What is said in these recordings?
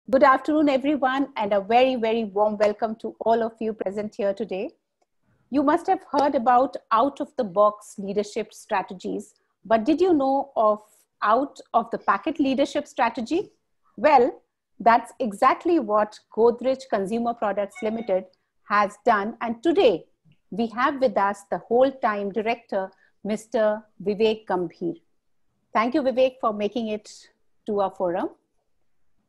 Good afternoon, everyone, and a very, very warm welcome to all of you present here today. You must have heard about out-of-the-box leadership strategies, but did you know of out-of-the-packet leadership strategy? Well, that's exactly what Godrej Consumer Products Limited has done. And today, we have with us the whole-time director, Mr. Vivek Gambhir. Thank you, Vivek, for making it to our forum.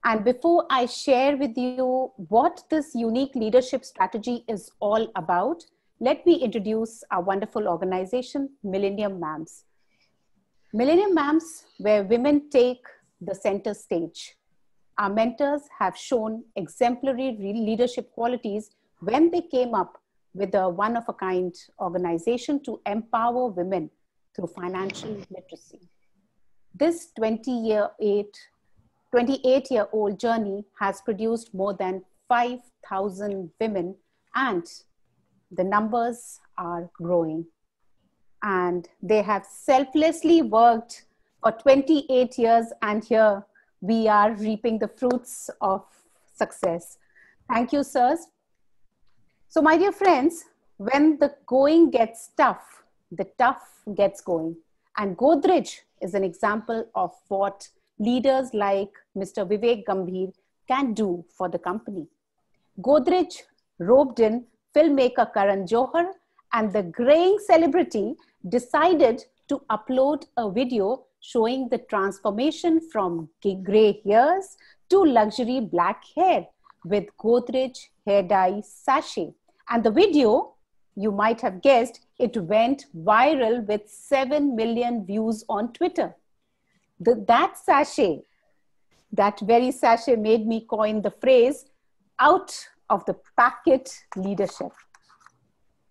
And before I share with you what this unique leadership strategy is all about, let me introduce our wonderful organization, Millennium Mams. Millennium Mams, where women take the center stage. Our mentors have shown exemplary leadership qualities when they came up with a one-of-a-kind organization to empower women through financial literacy. This 28-year-old journey has produced more than 5,000 women, and the numbers are growing. And they have selflessly worked for 28 years, and here we are reaping the fruits of success. Thank you, sirs. So my dear friends, when the going gets tough, the tough gets going. And Godrej is an example of what leaders like Mr. Vivek Gambhir can do for the company. Godrej roped in filmmaker Karan Johar, and the graying celebrity decided to upload a video showing the transformation from gray hairs to luxury black hair with Godrej hair dye sachet. And the video, you might have guessed, it went viral with 7 million views on Twitter. That very sachet made me coin the phrase out of the packet leadership.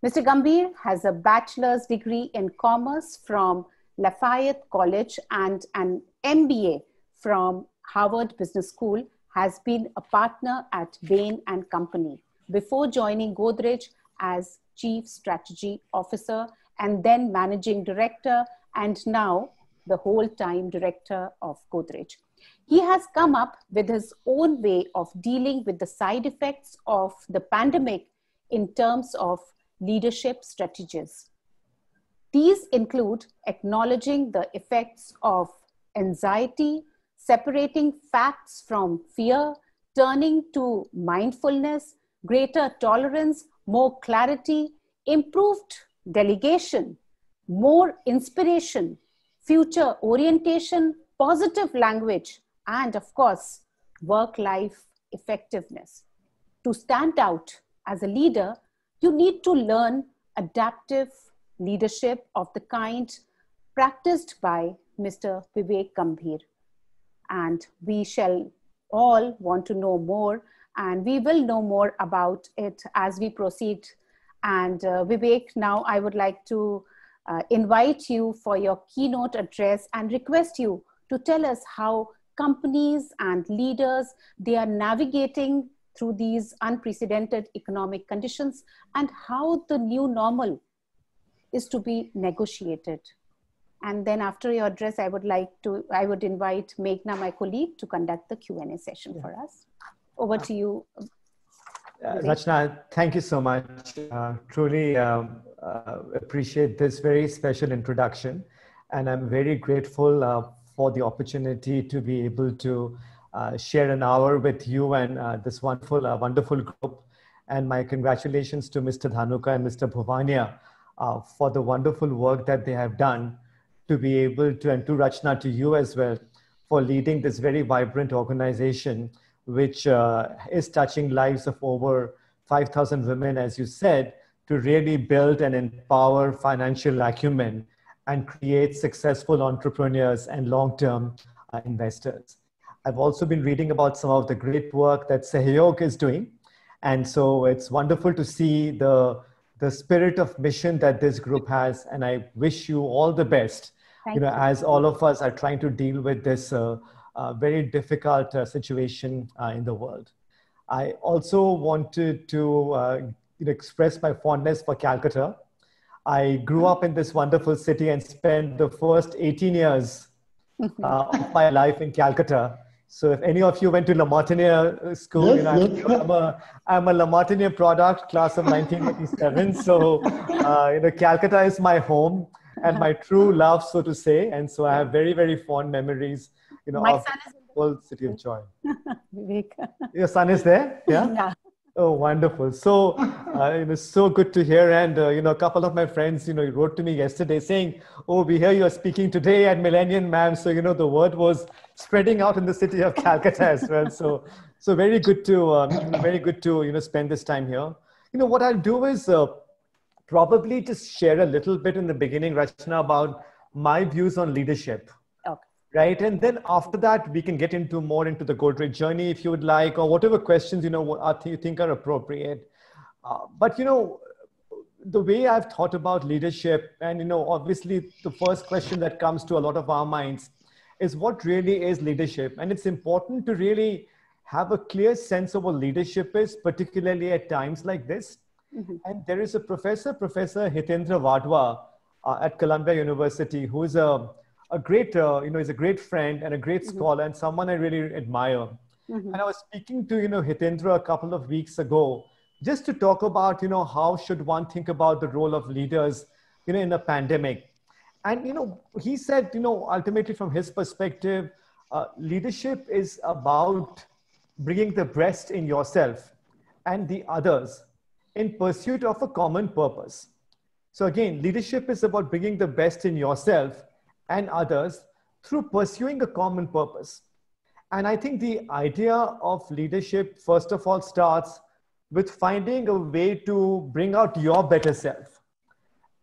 Mr. Gambhir has a bachelor's degree in commerce from Lafayette College and an MBA from Harvard Business School, has been a partner at Bain & Company before joining Godrej as Chief Strategy Officer and then Managing Director, and now the whole-time director of Godrej. He has come up with his own way of dealing with the side effects of the pandemic in terms of leadership strategies. These include acknowledging the effects of anxiety, separating facts from fear, turning to mindfulness, greater tolerance, more clarity, improved delegation, more inspiration, future orientation, positive language, and of course, work-life effectiveness. To stand out as a leader, you need to learn adaptive leadership of the kind practiced by Mr. Vivek Gambhir. And we shall all want to know more, and we will know more about it as we proceed. And Vivek, now I would like to invite you for your keynote address and request you to tell us how companies and leaders, they are navigating through these unprecedented economic conditions and how the new normal is to be negotiated. And then after your address, I would invite Meghna, my colleague, to conduct the Q&A session for us. Over to you. Rachna, thank you so much. Truly appreciate this very special introduction. And I'm very grateful for the opportunity to be able to share an hour with you and this wonderful group. And my congratulations to Mr. Dhanuka and Mr. Bhuvania for the wonderful work that they have done to be able to, and to Rachna, to you as well, for leading this very vibrant organization, which is touching lives of over 5,000 women, as you said, to really build and empower financial acumen and create successful entrepreneurs and long-term investors. I've also been reading about some of the great work that Sahyog is doing. And so it's wonderful to see the spirit of mission that this group has. And I wish you all the best, as all of us are trying to deal with this very difficult situation in the world. I also wanted to express my fondness for Calcutta. I grew up in this wonderful city and spent the first 18 years of my life in Calcutta. So if any of you went to La Martiniere school, Yes, yes. I'm a La Martiniere product, class of 1987. So, Calcutta is my home and my true love, so to say. And so I have very, very fond memories, My of son is in the whole city of joy. Vivek. Your son is there? Yeah? Yeah. Oh, wonderful. So, it was so good to hear. And, a couple of my friends, wrote to me yesterday saying, oh, we hear you're speaking today at Millennium, ma'am. So, the word was spreading out in the city of Calcutta as well. So very good to, spend this time here. What I'll do is probably just share a little bit in the beginning, Rachna, about my views on leadership. Okay. Right. And then after that, we can get into more into the Godrej journey if you would like, or whatever questions, you think are appropriate. But, the way I've thought about leadership and, obviously the first question that comes to a lot of our minds is what really is leadership? And it's important to really have a clear sense of what leadership is, particularly at times like this. Mm-hmm. And there is a Professor Hitendra Wadhwa at Columbia University, who is a great, is a great friend and a great scholar and someone I really admire. Mm-hmm. And I was speaking to, Hitendra a couple of weeks ago, just to talk about, how should one think about the role of leaders, in a pandemic. And, he said, ultimately from his perspective, leadership is about bringing the best in yourself and the others in pursuit of a common purpose. So again, leadership is about bringing the best in yourself and others through pursuing a common purpose. And I think the idea of leadership, first of all, starts with finding a way to bring out your better self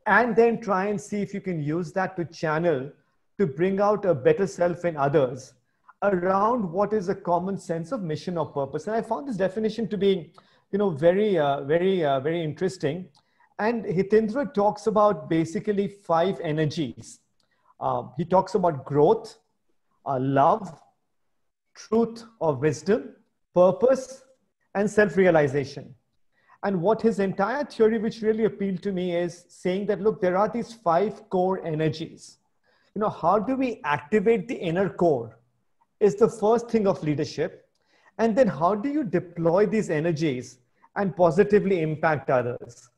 and then try and see if you can use that to channel to bring out a better self in others around what is a common sense of mission or purpose. And I found this definition to be, very interesting. And Hitendra talks about basically 5 energies. He talks about growth, love, truth or wisdom, purpose, and self-realization. And what his entire theory, which really appealed to me, is saying that, look, there are these 5 core energies. How do we activate the inner core is the first thing of leadership. And then how do you deploy these energies and positively impact others?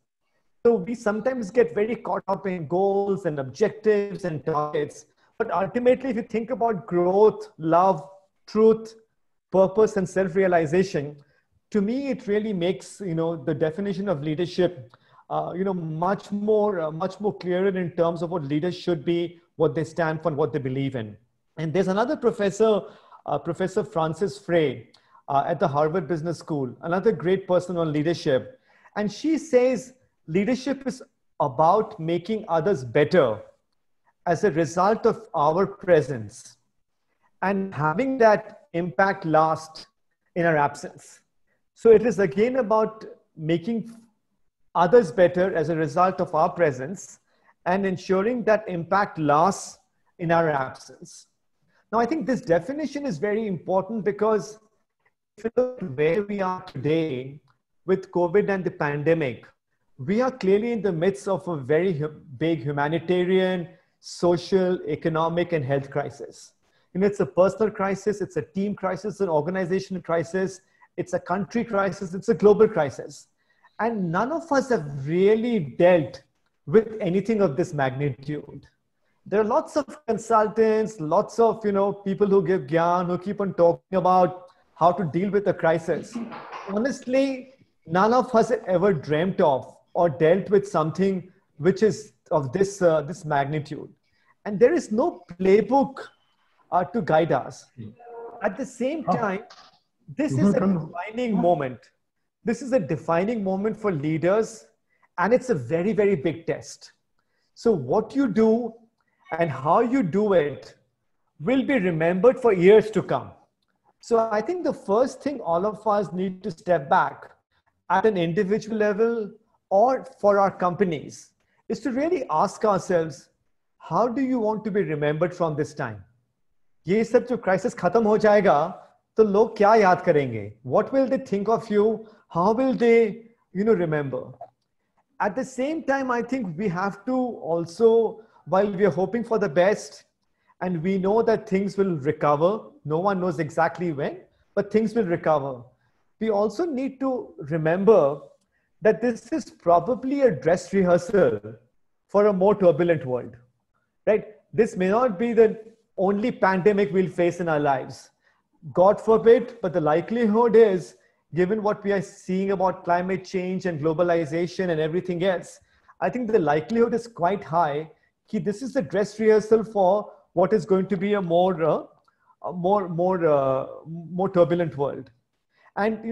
So we sometimes get very caught up in goals and objectives and targets. But ultimately, if you think about growth, love, truth, purpose, and self-realization, to me, it really makes, the definition of leadership, much more clearer in terms of what leaders should be, what they stand for, and what they believe in. And there's another professor, Professor Frances Frey at the Harvard Business School, another great person on leadership. And she says leadership is about making others better as a result of our presence and having that impact last in our absence. So it is again about making others better as a result of our presence and ensuring that impact lasts in our absence. Now, I think this definition is very important because if you look at where we are today with COVID and the pandemic, we are clearly in the midst of a very big humanitarian, social, economic, and health crisis. It's a personal crisis, it's a team crisis, an organizational crisis, it's a country crisis, it's a global crisis. And none of us have really dealt with anything of this magnitude. There are lots of consultants, lots of people who give gyan, who keep on talking about how to deal with a crisis. Honestly, none of us have ever dreamt of or dealt with something which is of this magnitude. And there is no playbook to guide us. At the same time, this is a defining moment. This is a defining moment for leaders, and it's a very, very big test. So what you do and how you do it will be remembered for years to come. So I think the first thing all of us need to step back at an individual level or for our companies is to really ask ourselves, how do you want to be remembered from this time? ये सब जो crisis खत्म हो जाएगा, तो लोग क्या याद करेंगे? What will they think of you? How will they, remember? At the same time, I think we have to also, while we are hoping for the best And we know that things will recover. No one knows exactly when, but things will recover. We also need to remember that this is probably a dress rehearsal for a more turbulent world, right? This may not be the only pandemic we'll face in our lives. God forbid, but the likelihood is, given what we are seeing about climate change and globalization and everything else, I think the likelihood is quite high that this is the dress rehearsal for what is going to be a more turbulent world. And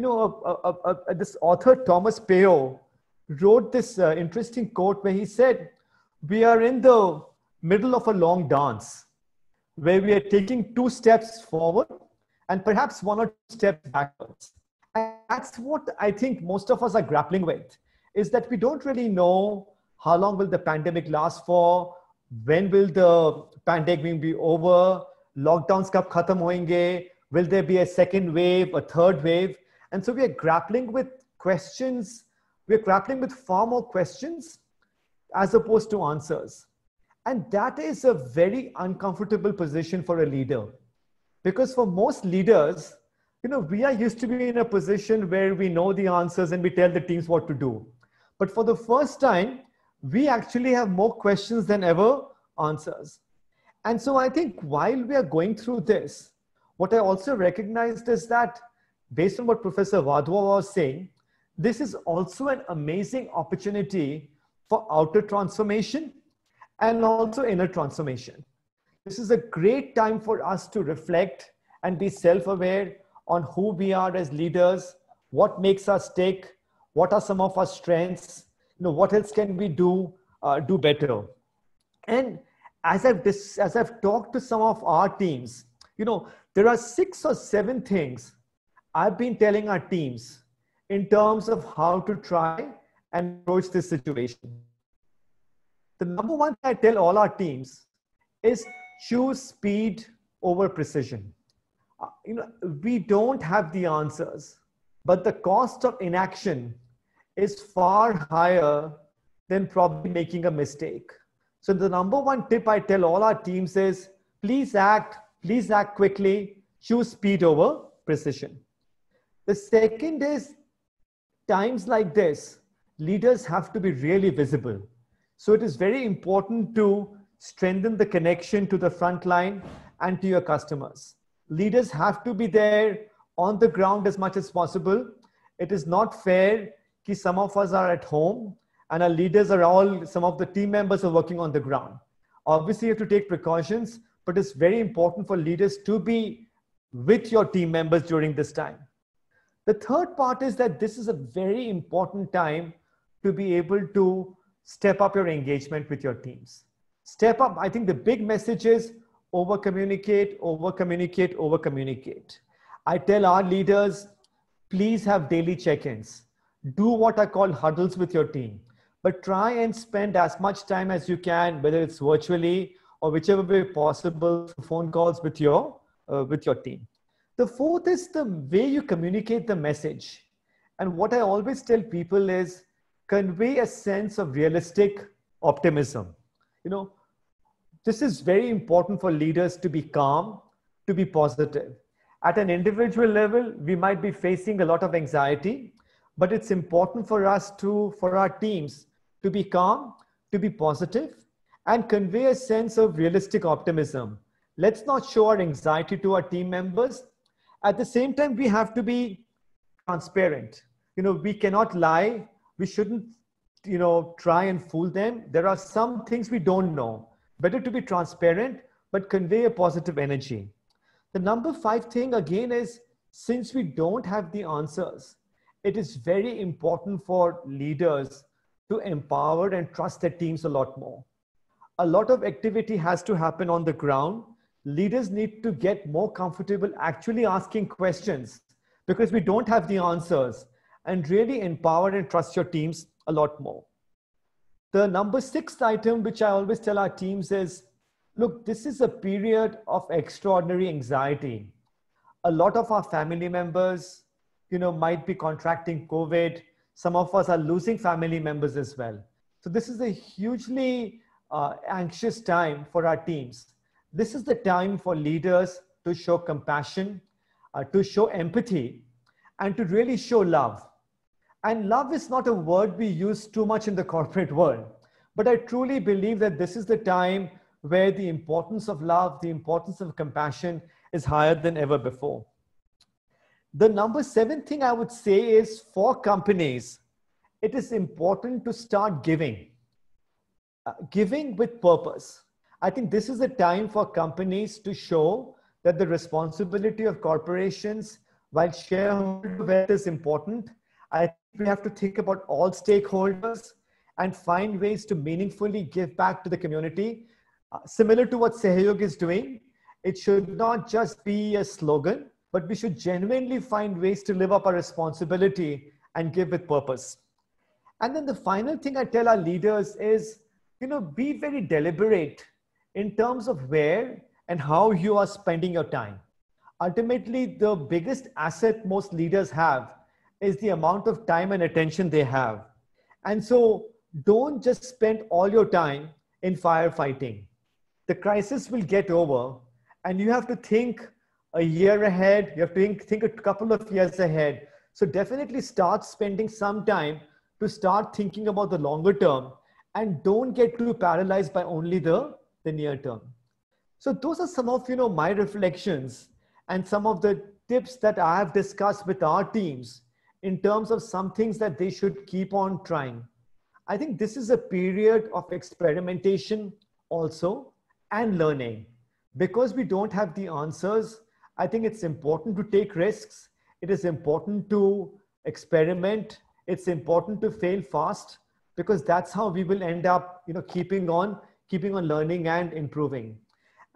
this author Thomas Payo wrote this interesting quote where he said, "We are in the middle of a long dance where we are taking 2 steps forward and perhaps 1 or 2 steps backwards." And that's what I think most of us are grappling with, is that we don't really know how long will the pandemic last for, when will the pandemic be over, lockdowns kab khatam hoenge, will there be a second wave, a third wave? And so we are grappling with questions, we're grappling with far more questions as opposed to answers. And that is a very uncomfortable position for a leader. Because for most leaders, we are used to be in a position where we know the answers and we tell the teams what to do. But for the first time, we actually have more questions than ever answers. And so I think while we are going through this, what I also recognized is that based on what Professor Wadhwa was saying, this is also an amazing opportunity for outer transformation and also inner transformation. This is a great time for us to reflect and be self-aware on who we are as leaders, what makes us tick, what are some of our strengths, what else can we do better. And as I've talked to some of our teams, there are 6 or 7 things I've been telling our teams in terms of how to try and approach this situation. The number one thing I tell all our teams is choose speed over precision. We don't have the answers, but the cost of inaction is far higher than probably making a mistake. So the number one tip I tell all our teams is please act quickly, choose speed over precision. The second is times like this, leaders have to be really visible. So it is very important to strengthen the connection to the front line and to your customers. Leaders have to be there on the ground as much as possible. It is not fair that some of us are at home and our leaders are some of the team members are working on the ground. Obviously, you have to take precautions, but it's very important for leaders to be with your team members during this time. The third part is that this is a very important time to be able to step up your engagement with your teams. Step up. I think the big message is over-communicate, over-communicate, over-communicate. I tell our leaders, please have daily check-ins. Do what are called huddles with your team, but try and spend as much time as you can, whether it's virtually or whichever way possible, phone calls with your team. The fourth is the way you communicate the message. And what I always tell people is convey a sense of realistic optimism. This is very important for leaders to be calm, to be positive. At an individual level, we might be facing a lot of anxiety, but it's important for us for our teams to be calm, to be positive, and convey a sense of realistic optimism. Let's not show our anxiety to our team members. At the same time, we have to be transparent. We cannot lie. We shouldn't, try and fool them. There are some things we don't know. Better to be transparent, but convey a positive energy. The number 5 thing again is, since we don't have the answers, it is very important for leaders to empower and trust their teams a lot more. A lot of activity has to happen on the ground. Leaders need to get more comfortable actually asking questions because we don't have the answers, and really empower and trust your teams a lot more. The number 6th item, which I always tell our teams is, look, this is a period of extraordinary anxiety. A lot of our family members, might be contracting COVID. Some of us are losing family members as well. So this is a hugely anxious time for our teams. this is the time for leaders to show compassion, to show empathy, and to really show love. And love is not a word we use too much in the corporate world, but I truly believe that this is the time where the importance of love, the importance of compassion is higher than ever before. The number 7 thing I would say is, for companies, it is important to start giving. Giving with purpose. I think this is a time for companies to show that the responsibility of corporations, while shareholder wealth is important, I think we have to think about all stakeholders and find ways to meaningfully give back to the community. Similar to what Sahyog is doing, it should not just be a slogan, but we should genuinely find ways to live up our responsibility and give with purpose. And then the final thing I tell our leaders is, be very deliberate in terms of where and how you are spending your time. Ultimately, the biggest asset most leaders have is the amount of time and attention they have. And so don't just spend all your time in firefighting. The crisis will get over and you have to think a year ahead. You have to think a couple of years ahead. So definitely start spending some time to start thinking about the longer term, and don't get too paralyzed by only the near term. So those are some of my reflections and some of the tips that I have discussed with our teams in terms of some things that they should keep on trying. I think this is a period of experimentation also and learning. Because we don't have the answers, I think it's important to take risks. It is important to experiment. It's important to fail fast, because that's how we will end up, keeping on learning and improving.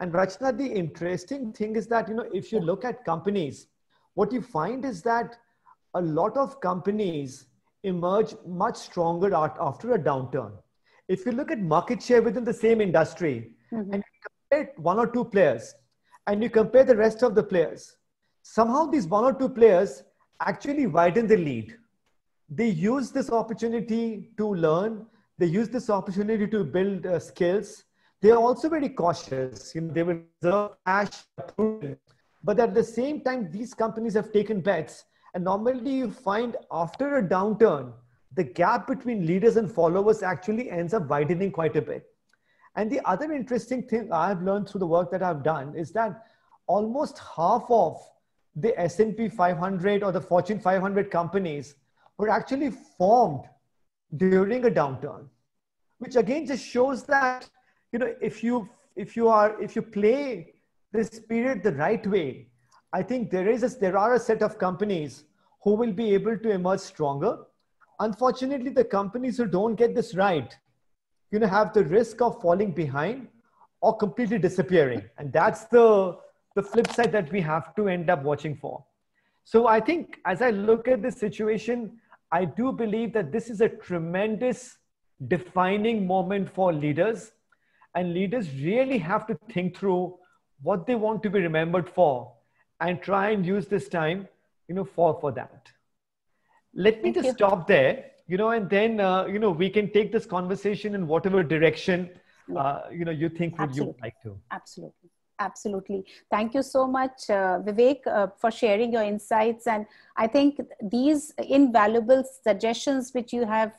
And Rachna, the interesting thing is that, if you look at companies, what you find is that a lot of companies emerge much stronger after a downturn. If you look at market share within the same industry, and you compare 1 or 2 players, and you compare the rest of the players, somehow these 1 or 2 players actually widen the lead. They use this opportunity to learn. They use this opportunity to build skills. They are also very cautious. They will reserve cash, but at the same time, these companies have taken bets. And normally you find after a downturn, the gap between leaders and followers actually ends up widening quite a bit. And the other interesting thing I've learned through the work that I've done is that almost half of the S&P 500 or the Fortune 500 companies were actually formed during a downturn, which again just shows that, if you play this period the right way, I think there are a set of companies who will be able to emerge stronger. Unfortunately, the companies who don't get this right, have the risk of falling behind or completely disappearing. And that's the flip side that we have to end up watching for. So I think as I look at this situation, I do believe that this is a tremendous defining moment for leaders, and leaders really have to think through what they want to be remembered for and try and use this time, for that. Let me just stop there, and then, we can take this conversation in whatever direction, you think you would like to. Absolutely. Absolutely. Thank you so much, Vivek, for sharing your insights. And I think these invaluable suggestions which you have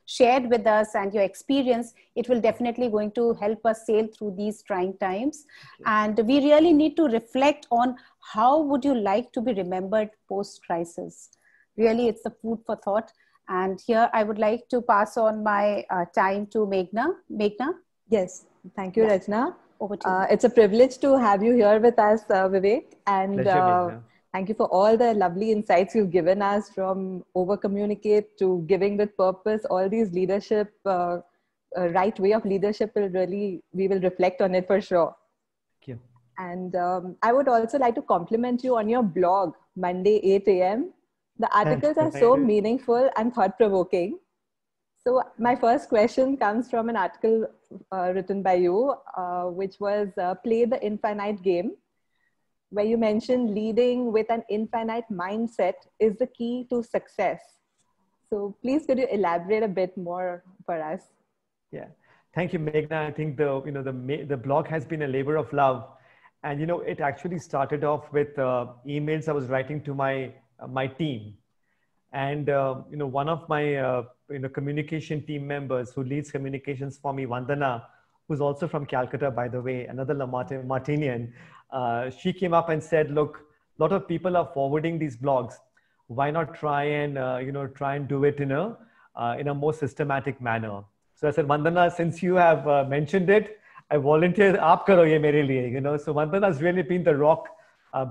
shared with us and your experience, it will definitely going to help us sail through these trying times. And we really need to reflect on how would you like to be remembered post-crisis. Really, it's the food for thought. And here I would like to pass on my time to Meghna. Meghna? Yes. Thank you, Rachna. Over to you. It's a privilege to have you here with us, Vivek. And Pleasure, thank you for all the lovely insights you've given us, from over-communicate to giving with purpose. All these leadership, right way of leadership we will reflect on it for sure. Thank you. And I would also like to compliment you on your blog, Monday 8 a.m. The articles are so meaningful and thought-provoking. So my first question comes from an article written by you, which was Play the Infinite Game, where you mentioned leading with an infinite mindset is the key to success. So please, could you elaborate a bit more for us? Yeah. Thank you, Meghna. I think the blog has been a labor of love, and it actually started off with emails I was writing to my team, and one of my communication team members who leads communications for me, Vandana, who's also from Calcutta, by the way, another Martinian, she came up and said, "Look, a lot of people are forwarding these blogs. Why not try and do it in a more systematic manner?" So I said, Vandana, since you have mentioned it, I volunteer. Aap karo ye mere liye, So Vandana has really been the rock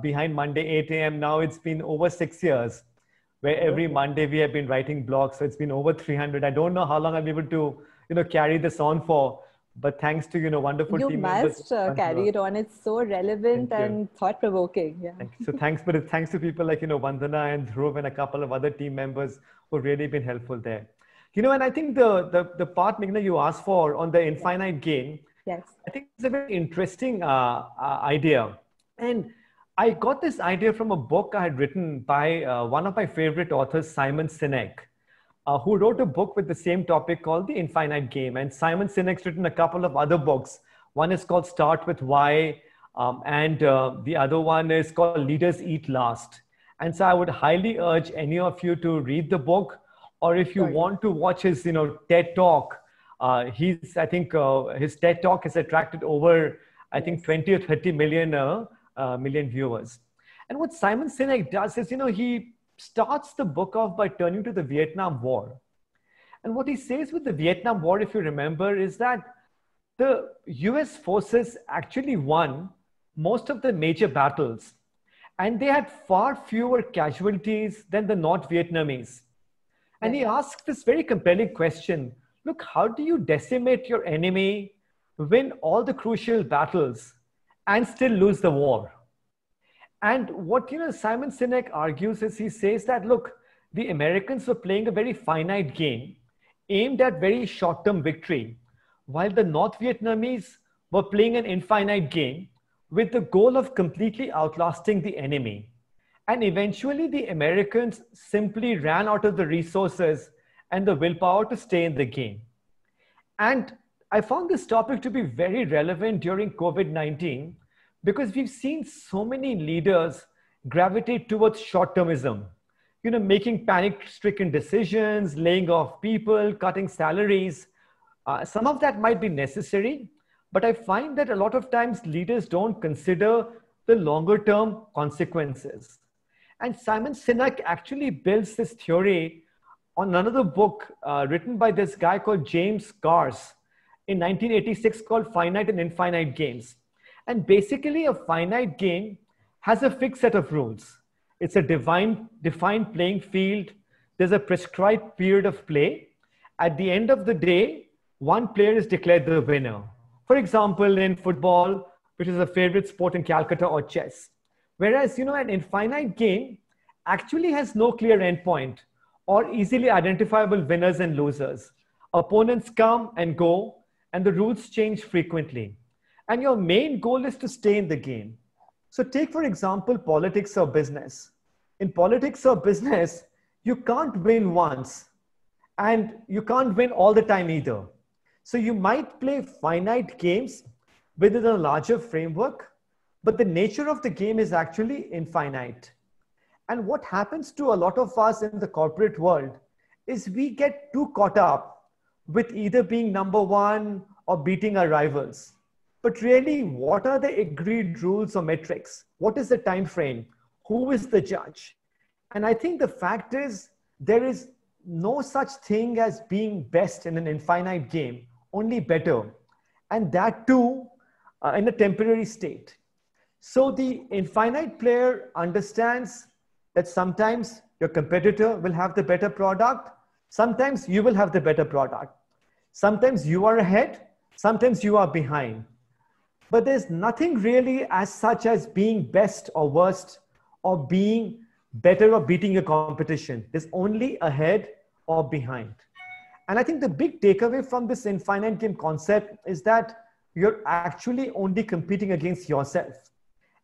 behind Monday 8 a.m. Now it's been over 6 years, where every Monday we have been writing blogs. So it's been over 300. I don't know how long I'll be able to, carry this on for, but thanks to, wonderful team members. You must carry it on. It's so relevant and thought-provoking. Yeah. Thank you. So thanks to people like, Vandana and Dhruv and a couple of other team members who've really been helpful there. And I think the part, Meghna, you asked for on the infinite game, yes, I think it's a very interesting idea. And I got this idea from a book I had written by one of my favorite authors, Simon Sinek, who wrote a book with the same topic called The Infinite Game. And Simon Sinek's written a couple of other books. One is called Start With Why, and the other one is called Leaders Eat Last. And so I would highly urge any of you to read the book, or if you want to watch his, TED Talk. I think his TED Talk has attracted over, I think, 20 or 30 million viewers. And what Simon Sinek does is, he starts the book off by turning to the Vietnam War. And what he says with the Vietnam War, if you remember, is that the US forces actually won most of the major battles, and they had far fewer casualties than the North Vietnamese. And he asks this very compelling question: look, how do you decimate your enemy, win all the crucial battles, and still lose the war? And what Simon Sinek argues is, he says that, look, the Americans were playing a very finite game aimed at very short-term victory, while the North Vietnamese were playing an infinite game with the goal of completely outlasting the enemy. And eventually the Americans simply ran out of the resources and the willpower to stay in the game. And I found this topic to be very relevant during COVID-19, because we've seen so many leaders gravitate towards short-termism, making panic-stricken decisions, laying off people, cutting salaries. Some of that might be necessary, but I find that a lot of times leaders don't consider the longer-term consequences. And Simon Sinek actually builds this theory on another book written by this guy called James Carse in 1986 called Finite and Infinite Games. And basically a finite game has a fixed set of rules. It's a defined playing field. There's a prescribed period of play. At the end of the day, one player is declared the winner. For example, in football, which is a favorite sport in Calcutta, or chess. Whereas, an infinite game actually has no clear endpoint or easily identifiable winners and losers. Opponents come and go, and the rules change frequently. And your main goal is to stay in the game. So take, for example, politics or business. In politics or business, you can't win once, and you can't win all the time either. So you might play finite games within a larger framework, but the nature of the game is actually infinite. And what happens to a lot of us in the corporate world is we get too caught up with either being number one or beating our rivals. But really, what are the agreed rules or metrics? What is the time frame? Who is the judge? And I think the fact is, there is no such thing as being best in an infinite game, only better. And that too, in a temporary state. So the infinite player understands that sometimes your competitor will have the better product. Sometimes you will have the better product. Sometimes you are ahead. Sometimes you are behind. But there's nothing really as such as being best or worst, or being better or beating your competition. There's only ahead or behind. And I think the big takeaway from this infinite game concept is that you're actually only competing against yourself.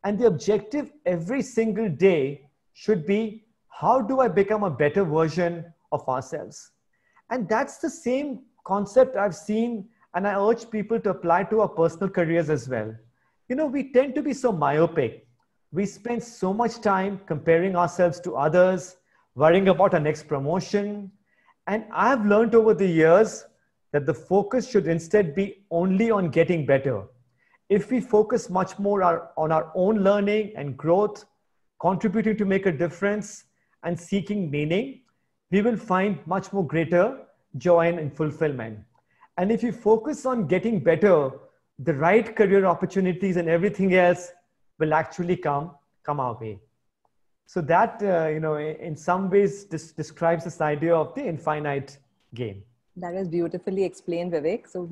And the objective every single day should be, how do I become a better version of ourselves? And that's the same concept I've seen and I urge people to apply to our personal careers as well. You know, we tend to be so myopic. We spend so much time comparing ourselves to others, worrying about our next promotion. And I've learned over the years that the focus should instead be only on getting better. If we focus much more on our own learning and growth, contributing to make a difference and seeking meaning, we will find much more greater joy and fulfillment. And if you focus on getting better, the right career opportunities and everything else will actually come our way. So that, you know, in some ways describes this idea of the infinite game. That is beautifully explained, Vivek. So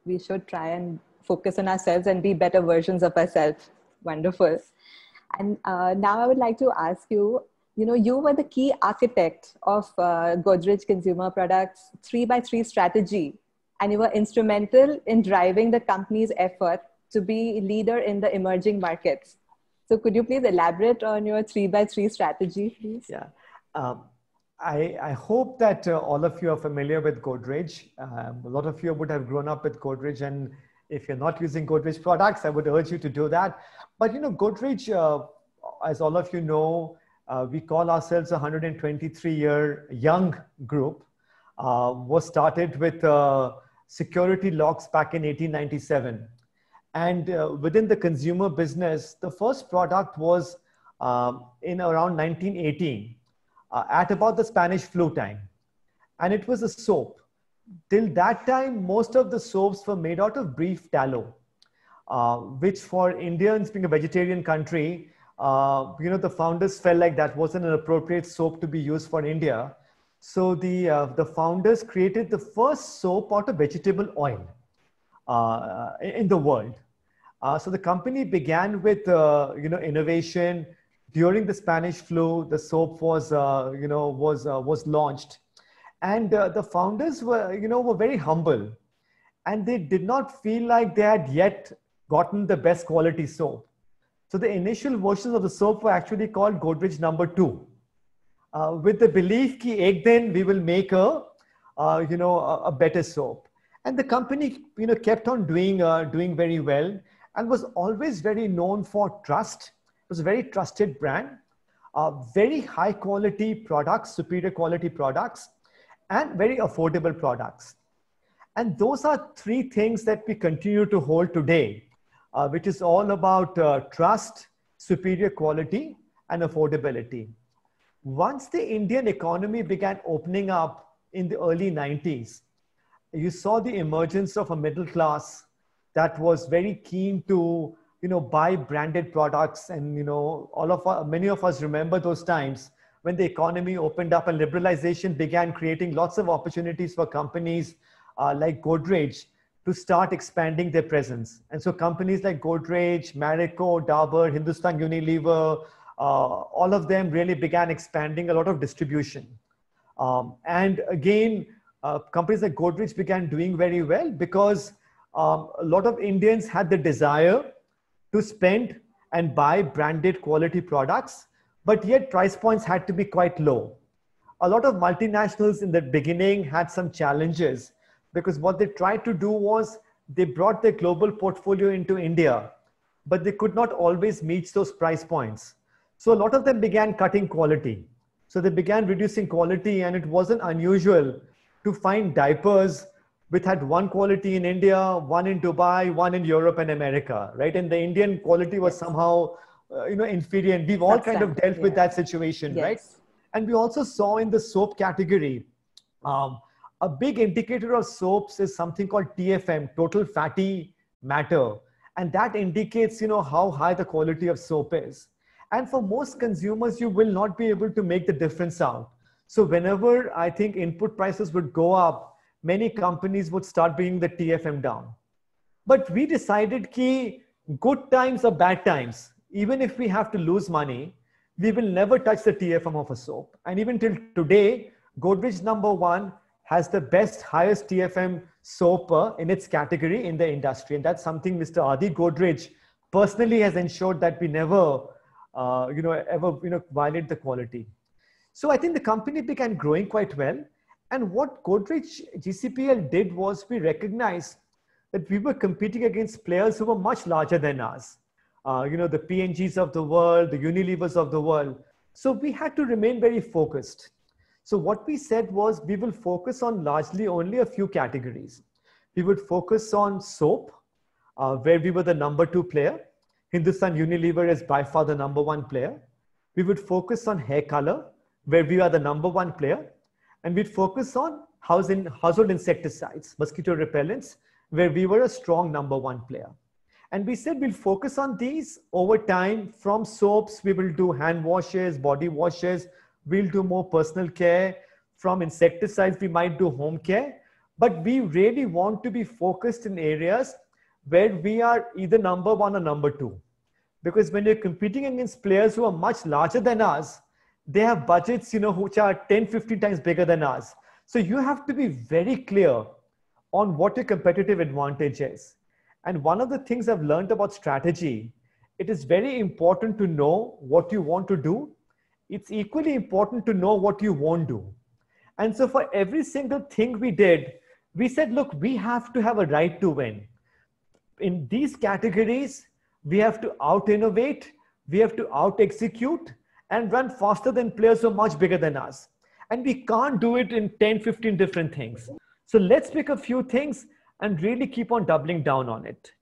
we should try and focus on ourselves and be better versions of ourselves. Wonderful. And now I would like to ask you, you know, you were the key architect of Godrej Consumer Products 3x3 strategy, and you were instrumental in driving the company's effort to be leader in the emerging markets. So could you please elaborate on your 3x3 strategy, please? Yeah. I hope that all of you are familiar with Godrej. A lot of you would have grown up with Godrej, and if you're not using Godrej products, I would urge you to do that. But you know, Godrej, as all of you know, we call ourselves a 123-year young group. Was started with security locks back in 1897. And within the consumer business, the first product was in around 1918, at about the Spanish flu time. And it was a soap. Till that time, most of the soaps were made out of beef tallow, which for Indians, being a vegetarian country, you know, the founders felt like that wasn't an appropriate soap to be used for India. So the founders created the first soap out of vegetable oil in the world. So the company began with you know, innovation. During the Spanish flu, the soap was you know, was launched, and the founders were very humble, and they did not feel like they had yet gotten the best quality soap. So the initial versions of the soap were actually called Godrej number 2, with the belief that ek din we will make a better soap. And the company, you know, kept on doing very well, and was always very known for trust. It was a very trusted brand, very high quality products, superior quality products, and very affordable products. And those are three things that we continue to hold today, which is all about trust, superior quality, and affordability. Once the Indian economy began opening up in the early 90s, you saw the emergence of a middle class that was very keen to, you know, buy branded products. And, you know, many of us remember those times when the economy opened up and liberalization began creating lots of opportunities for companies like Godrej to start expanding their presence. And so companies like Godrej, Marico, Dabur, Hindustan Unilever, all of them really began expanding a lot of distribution. And again, companies like Godrej began doing very well because a lot of Indians had the desire to spend and buy branded quality products, but yet price points had to be quite low. A lot of multinationals in the beginning had some challenges because what they tried to do was they brought their global portfolio into India, but they could not always meet those price points. So a lot of them began cutting quality. So they began reducing quality, and it wasn't unusual to find diapers which had one quality in India, one in Dubai, one in Europe and America, right? And the Indian quality was somehow, inferior. And we've all kind of dealt with that situation, right? And we also saw in the soap category, a big indicator of soaps is something called TFM, total fatty matter. And that indicates, you know, how high the quality of soap is. And for most consumers, you will not be able to make the difference out. So whenever I think input prices would go up, many companies would start bringing the TFM down. But we decided that good times or bad times, even if we have to lose money, we will never touch the TFM of a soap. And even till today, Godrej number 1 has the best, highest TFM soap in its category in the industry. And that's something Mr. Adi Godrej personally has ensured that we never, ever violate the quality. So I think the company began growing quite well. And what Godrej GCPL did was we recognized that we were competing against players who were much larger than us. The P&Gs of the world, the Unilevers of the world. So we had to remain very focused. So what we said was we will focus on largely only a few categories. We would focus on soap, where we were the number 2 player. Hindustan Unilever is by far the number 1 player. We would focus on hair color, where we are the number 1 player. And we'd focus on household insecticides, mosquito repellents, where we were a strong number 1 player. And we said we'll focus on these over time. From soaps, we will do hand washes, body washes. We'll do more personal care. From insecticides, we might do home care. But we really want to be focused in areas where we are either number 1 or number 2. Because when you're competing against players who are much larger than us, they have budgets, which are 10, 15 times bigger than us. So you have to be very clear on what your competitive advantage is. And one of the things I've learned about strategy, it is very important to know what you want to do. It's equally important to know what you won't do. And so for every single thing we did, we said, look, we have to have a right to win. In these categories, we have to out-innovate, we have to out-execute, and run faster than players who are much bigger than us. And we can't do it in 10, 15 different things. So let's pick a few things and really keep on doubling down on it.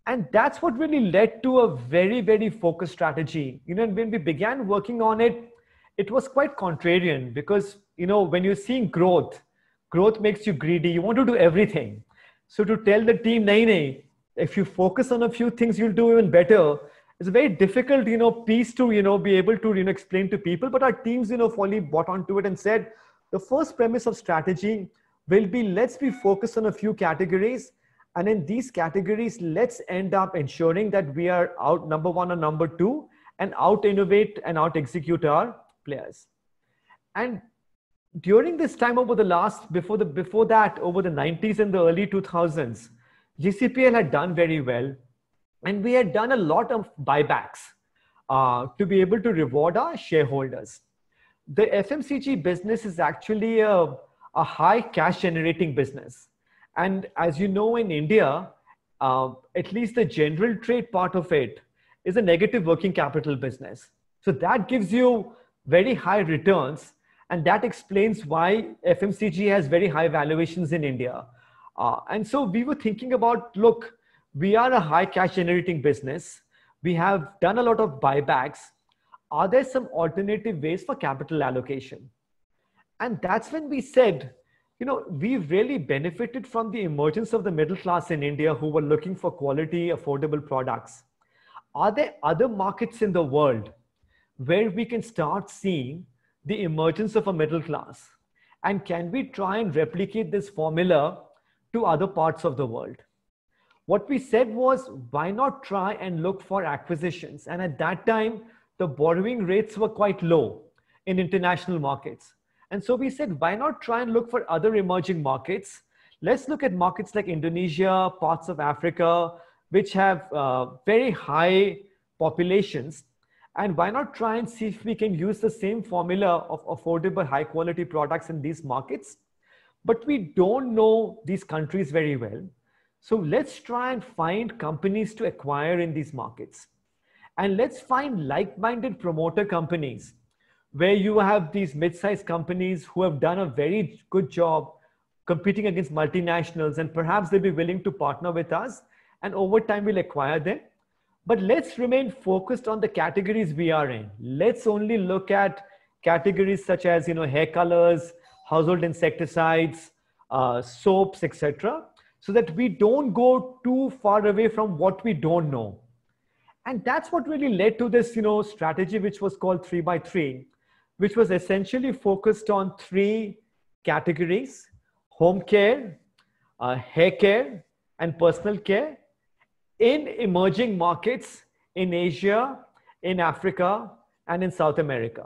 And that's what really led to a very, very focused strategy. When we began working on it, it was quite contrarian because, when you're seeing growth makes you greedy. You want to do everything. So to tell the team, nahi, if you focus on a few things, you'll do even better. It's a very difficult, piece to, be able to, explain to people. But our teams, fully bought onto it and said, the first premise of strategy will be, let's be focused on a few categories. And in these categories, let's end up ensuring that we are out number 1 or number 2 and out innovate and out execute our players. And during this time before that, over the 90s and the early 2000s, GCPL had done very well. And we had done a lot of buybacks to be able to reward our shareholders. The FMCG business is actually a high cash generating business. And as you know, in India, at least the general trade part of it is a negative working capital business. So that gives you very high returns. And that explains why FMCG has very high valuations in India. And so we were thinking about, look, we are a high cash generating business. We have done a lot of buybacks. Are there some alternative ways for capital allocation? And that's when we said, we've really benefited from the emergence of the middle class in India who were looking for quality, affordable products. Are there other markets in the world where we can start seeing the emergence of a middle class? And can we try and replicate this formula to other parts of the world? What we said was, why not try and look for acquisitions? And at that time, the borrowing rates were quite low in international markets. And so we said, why not try and look for other emerging markets? Let's look at markets like Indonesia, parts of Africa, which have very high populations. And why not try and see if we can use the same formula of affordable, high quality products in these markets? But we don't know these countries very well. So let's try and find companies to acquire in these markets. And let's find like-minded promoter companies where you have these mid-sized companies who have done a very good job competing against multinationals, and perhaps they'll be willing to partner with us, and over time we'll acquire them. But let's remain focused on the categories we are in. Let's only look at categories such as, hair colors, household insecticides, soaps, etc., so that we don't go too far away from what we don't know. And that's what really led to this, strategy, which was called 3x3, which was essentially focused on 3 categories: home care, hair care, and personal care in emerging markets in Asia, in Africa, and in South America.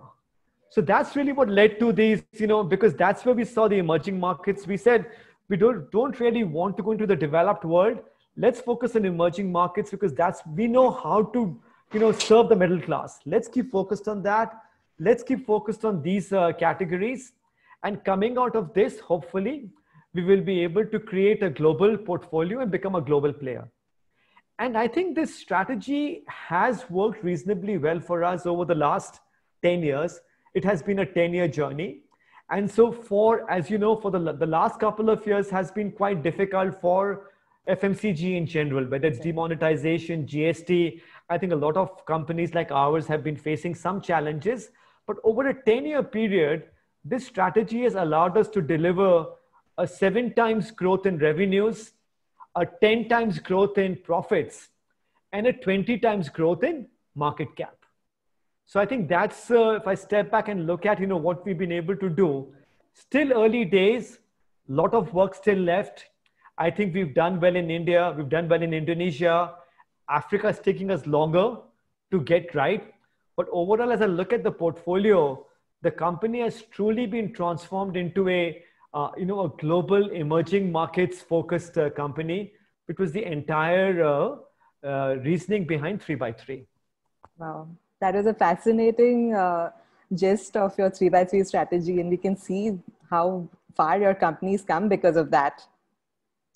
So that's really what led to these, because that's where we saw the emerging markets. We said, we don't really want to go into the developed world. Let's focus on emerging markets because we know how to, serve the middle class. Let's keep focused on that. Let's keep focused on these categories. And coming out of this, hopefully, we will be able to create a global portfolio and become a global player. And I think this strategy has worked reasonably well for us over the last 10 years. It has been a 10-year journey. And so for, as you know, for the last couple of years has been quite difficult for FMCG in general, whether it's demonetization, GST. I think a lot of companies like ours have been facing some challenges. But over a 10-year period, this strategy has allowed us to deliver a 7 times growth in revenues, a 10 times growth in profits, and a 20 times growth in market cap. So I think that's, if I step back and look at, what we've been able to do, still early days, a lot of work still left. I think we've done well in India, we've done well in Indonesia. Africa is taking us longer to get right. But overall, as I look at the portfolio, the company has truly been transformed into a global emerging markets focused company, which was the entire reasoning behind 3x3. Wow, that was a fascinating gist of your 3x3 strategy, and we can see how far your company's come because of that.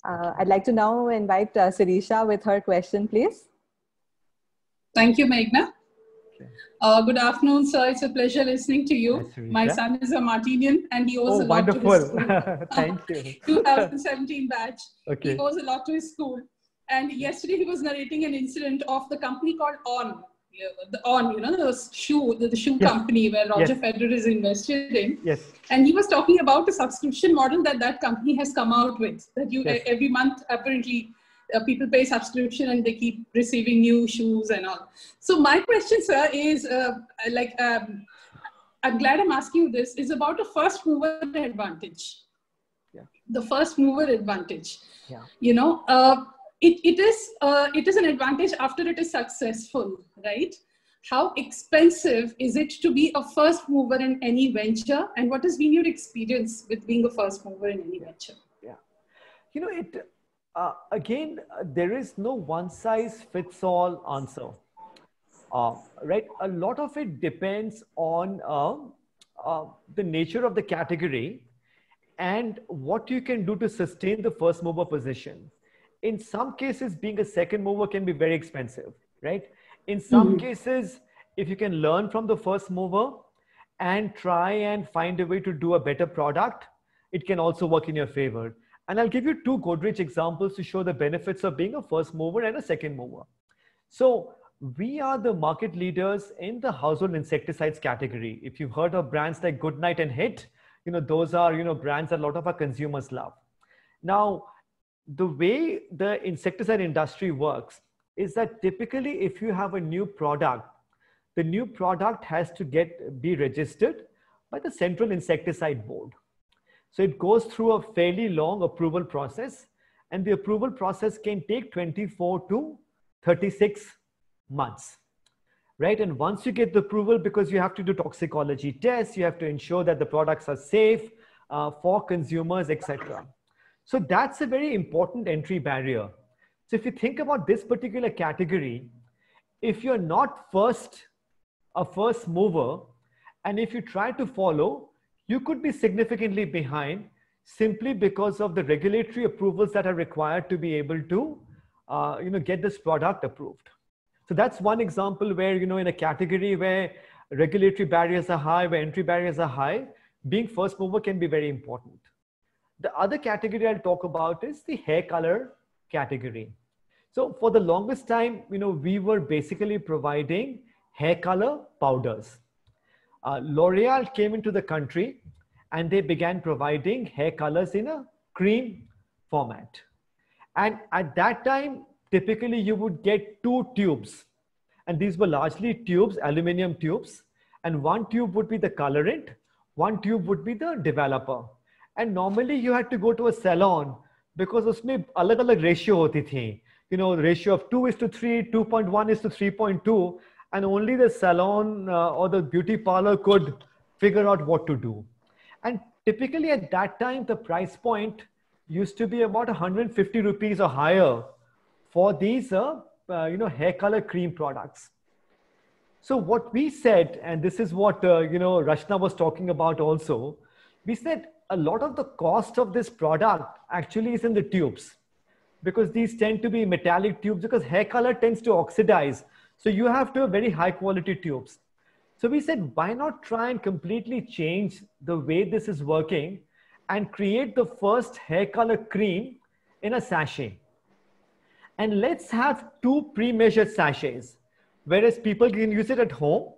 I'd like to now invite Sirisha with her question, please. Thank you, Meghna. Good afternoon, sir. It's a pleasure listening to you. Hi, my son is a Martinian and he owes a lot to his school. Thank you. 2017 batch. Okay. He owes a lot to his school. And yesterday he was narrating an incident of the company called On. The On, the shoe company where Roger Federer is invested in. Yes. And he was talking about a subscription model that company has come out with. That you every month apparently people pay subscription and they keep receiving new shoes and all. So my question, sir, is I'm glad I'm asking you this, is about a first mover advantage. Yeah. The first mover advantage. Yeah. It is an advantage after it is successful, right? How expensive is it to be a first mover in any venture? And what has been your experience with being a first mover in any venture? Yeah. Again, there is no one size fits all answer, right? A lot of it depends on the nature of the category and what you can do to sustain the first mover position. In some cases, being a second mover can be very expensive, right? In some cases, if you can learn from the first mover and try and find a way to do a better product, it can also work in your favor. And I'll give you 2 Godrej examples to show the benefits of being a first mover and a second mover. So we are the market leaders in the household insecticides category. If you've heard of brands like Goodnight and Hit, those are, brands that a lot of our consumers love. Now, the way the insecticide industry works is that typically if you have a new product, the new product has to be registered by the Central Insecticide Board. So it goes through a fairly long approval process, and the approval process can take 24 to 36 months, right? And once you get the approval, because you have to do toxicology tests, you have to ensure that the products are safe for consumers, etc. So that's a very important entry barrier. So if you think about this particular category, if you're not a first mover, and if you try to follow, you could be significantly behind simply because of the regulatory approvals that are required to be able to, get this product approved. So that's one example where, in a category where regulatory barriers are high, where entry barriers are high, being first mover can be very important. The other category I'll talk about is the hair color category. So for the longest time, we were basically providing hair color powders. L'Oreal came into the country and they began providing hair colors in a cream format. And at that time, typically you would get 2 tubes. And these were largely tubes, aluminum tubes. And 1 tube would be the colorant, 1 tube would be the developer. And normally you had to go to a salon because usme alag-alag ratio hoti thi. The ratio of 2:3, 2.1:3.2. And only the salon or the beauty parlor could figure out what to do. And typically at that time, the price point used to be about 150 rupees or higher for these, hair color cream products. So what we said, and this is what, Rachna was talking about also, we said, a lot of the cost of this product actually is in the tubes, because these tend to be metallic tubes, because hair color tends to oxidize. So you have to have very high quality tubes. So we said, why not try and completely change the way this is working and create the first hair color cream in a sachet. And let's have 2 pre-measured sachets, whereas people can use it at home.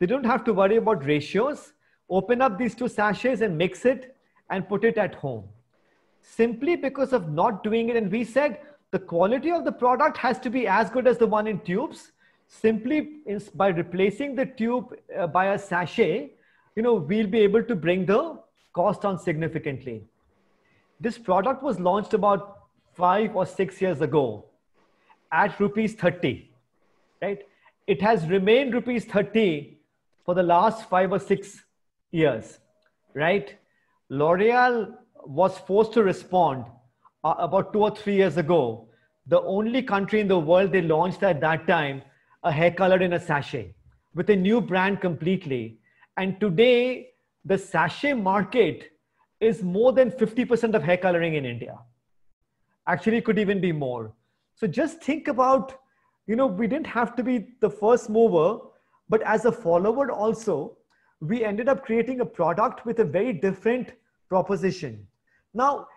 They don't have to worry about ratios. Open up these 2 sachets and mix it and put it at home. Simply because of not doing it. And we said the quality of the product has to be as good as the one in tubes. Simply by replacing the tube by a sachet, we'll be able to bring the cost down significantly. This product was launched about 5 or 6 years ago at rupees 30, right? It has remained rupees 30 for the last 5 or 6 years, right? L'Oreal was forced to respond about 2 or 3 years ago. The only country in the world they launched at that time a hair color in a sachet with a new brand completely. And today the sachet market is more than 50% of hair coloring in India. Actually, it could even be more. So just think about, we didn't have to be the first mover, but as a follower also, we ended up creating a product with a very different proposition. Now,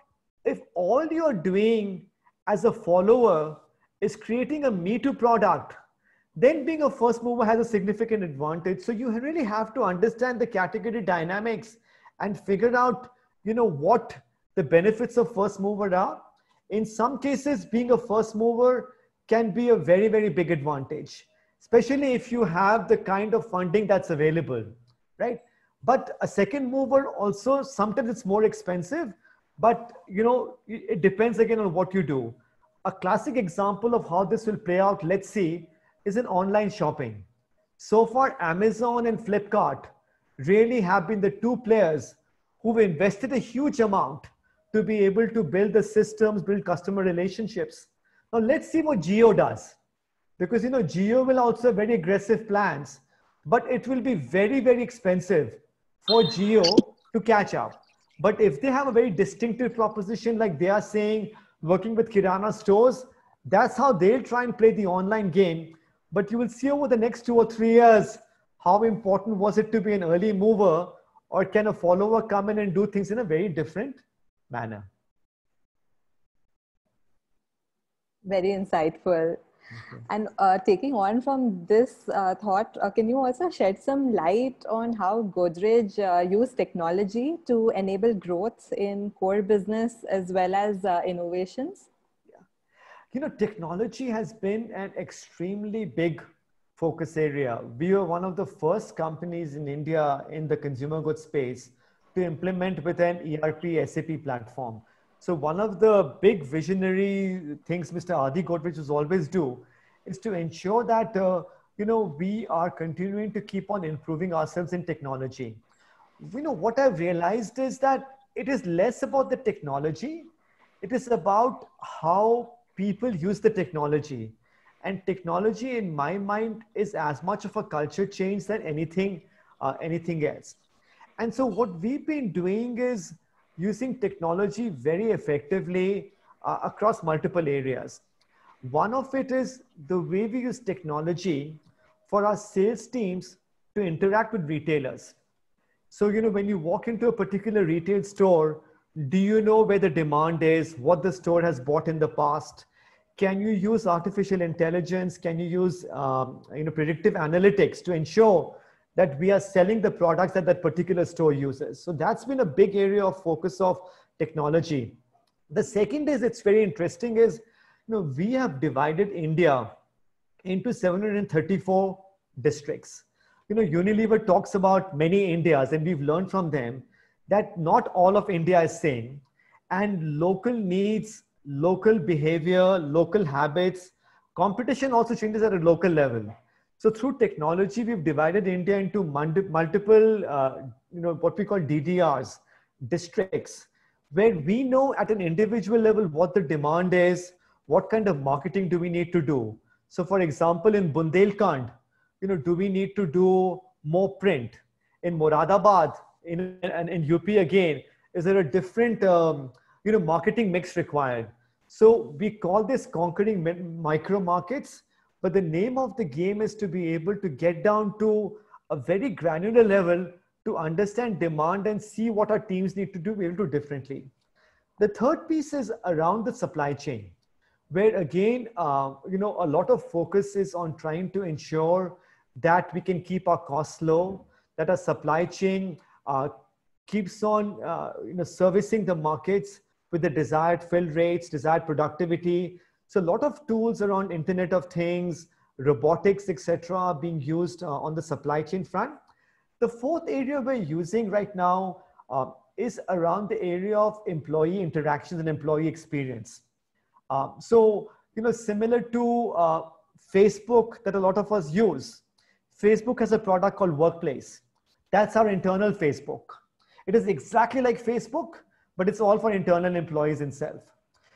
if all you're doing as a follower is creating a Me Too product, then being a first mover has a significant advantage. So you really have to understand the category dynamics and figure out, what the benefits of first mover are. In some cases, being a first mover can be a very, very big advantage, especially if you have the kind of funding that's available, right? But a second mover also, sometimes it's more expensive, but it depends again on what you do. A classic example of how this will play out, let's see, is in online shopping. So far, Amazon and Flipkart really have been the 2 players who've invested a huge amount to be able to build the systems, build customer relationships. Now let's see what Jio does, because Jio will also have very aggressive plans, but it will be very, very expensive for Jio to catch up. But if they have a very distinctive proposition, like they are saying, working with Kirana stores, that's how they'll try and play the online game. But you will see over the next 2 or 3 years, how important was it to be an early mover, or can a follower come in and do things in a very different manner? Very insightful. Okay. And taking on from this thought, can you also shed some light on how Godrej use technology to enable growth in core business as well as innovations? Yeah. Technology has been an extremely big focus area. We were one of the first companies in India in the consumer goods space to implement with an ERP SAP platform. So one of the big visionary things Mr. Adi Godrej will always do is to ensure that, we are continuing to keep on improving ourselves in technology. What I've realized is that it is less about the technology. It is about how people use the technology. And technology, in my mind, is as much of a culture change than anything else. And so what we've been doing is using technology very effectively across multiple areas. One of it is the way we use technology for our sales teams to interact with retailers. So, when you walk into a particular retail store, do you know where the demand is, what the store has bought in the past? Can you use artificial intelligence? Can you use predictive analytics to ensure that we are selling the products that that particular store uses? So that's been a big area of focus of technology. The second is, it's very interesting, is we have divided India into 734 districts. Unilever talks about many Indias, and we've learned from them that not all of India is same, and local needs, local behavior, local habits, competition also changes at a local level. So through technology, we've divided India into multiple, what we call DDRs, districts, where we know at an individual level what the demand is, what kind of marketing do we need to do. So for example, in Bundelkhand, do we need to do more print? In Moradabad, in UP again, Is there a different, marketing mix required? So we call this conquering micro markets, but the name of the game is to be able to get down to a very granular level to understand demand and see what our teams need to do, be able to do differently. The third piece is around the supply chain, where again, a lot of focus is on trying to ensure that we can keep our costs low, that our supply chain keeps on servicing the markets with the desired fill rates, desired productivity. So a lot of tools around Internet of Things, robotics, etc., are being used on the supply chain front. The fourth area we're using right now is around the area of employee interactions and employee experience. Similar to Facebook that a lot of us use, Facebook has a product called Workplace. That's our internal Facebook. It is exactly like Facebook, but it's all for internal employees itself.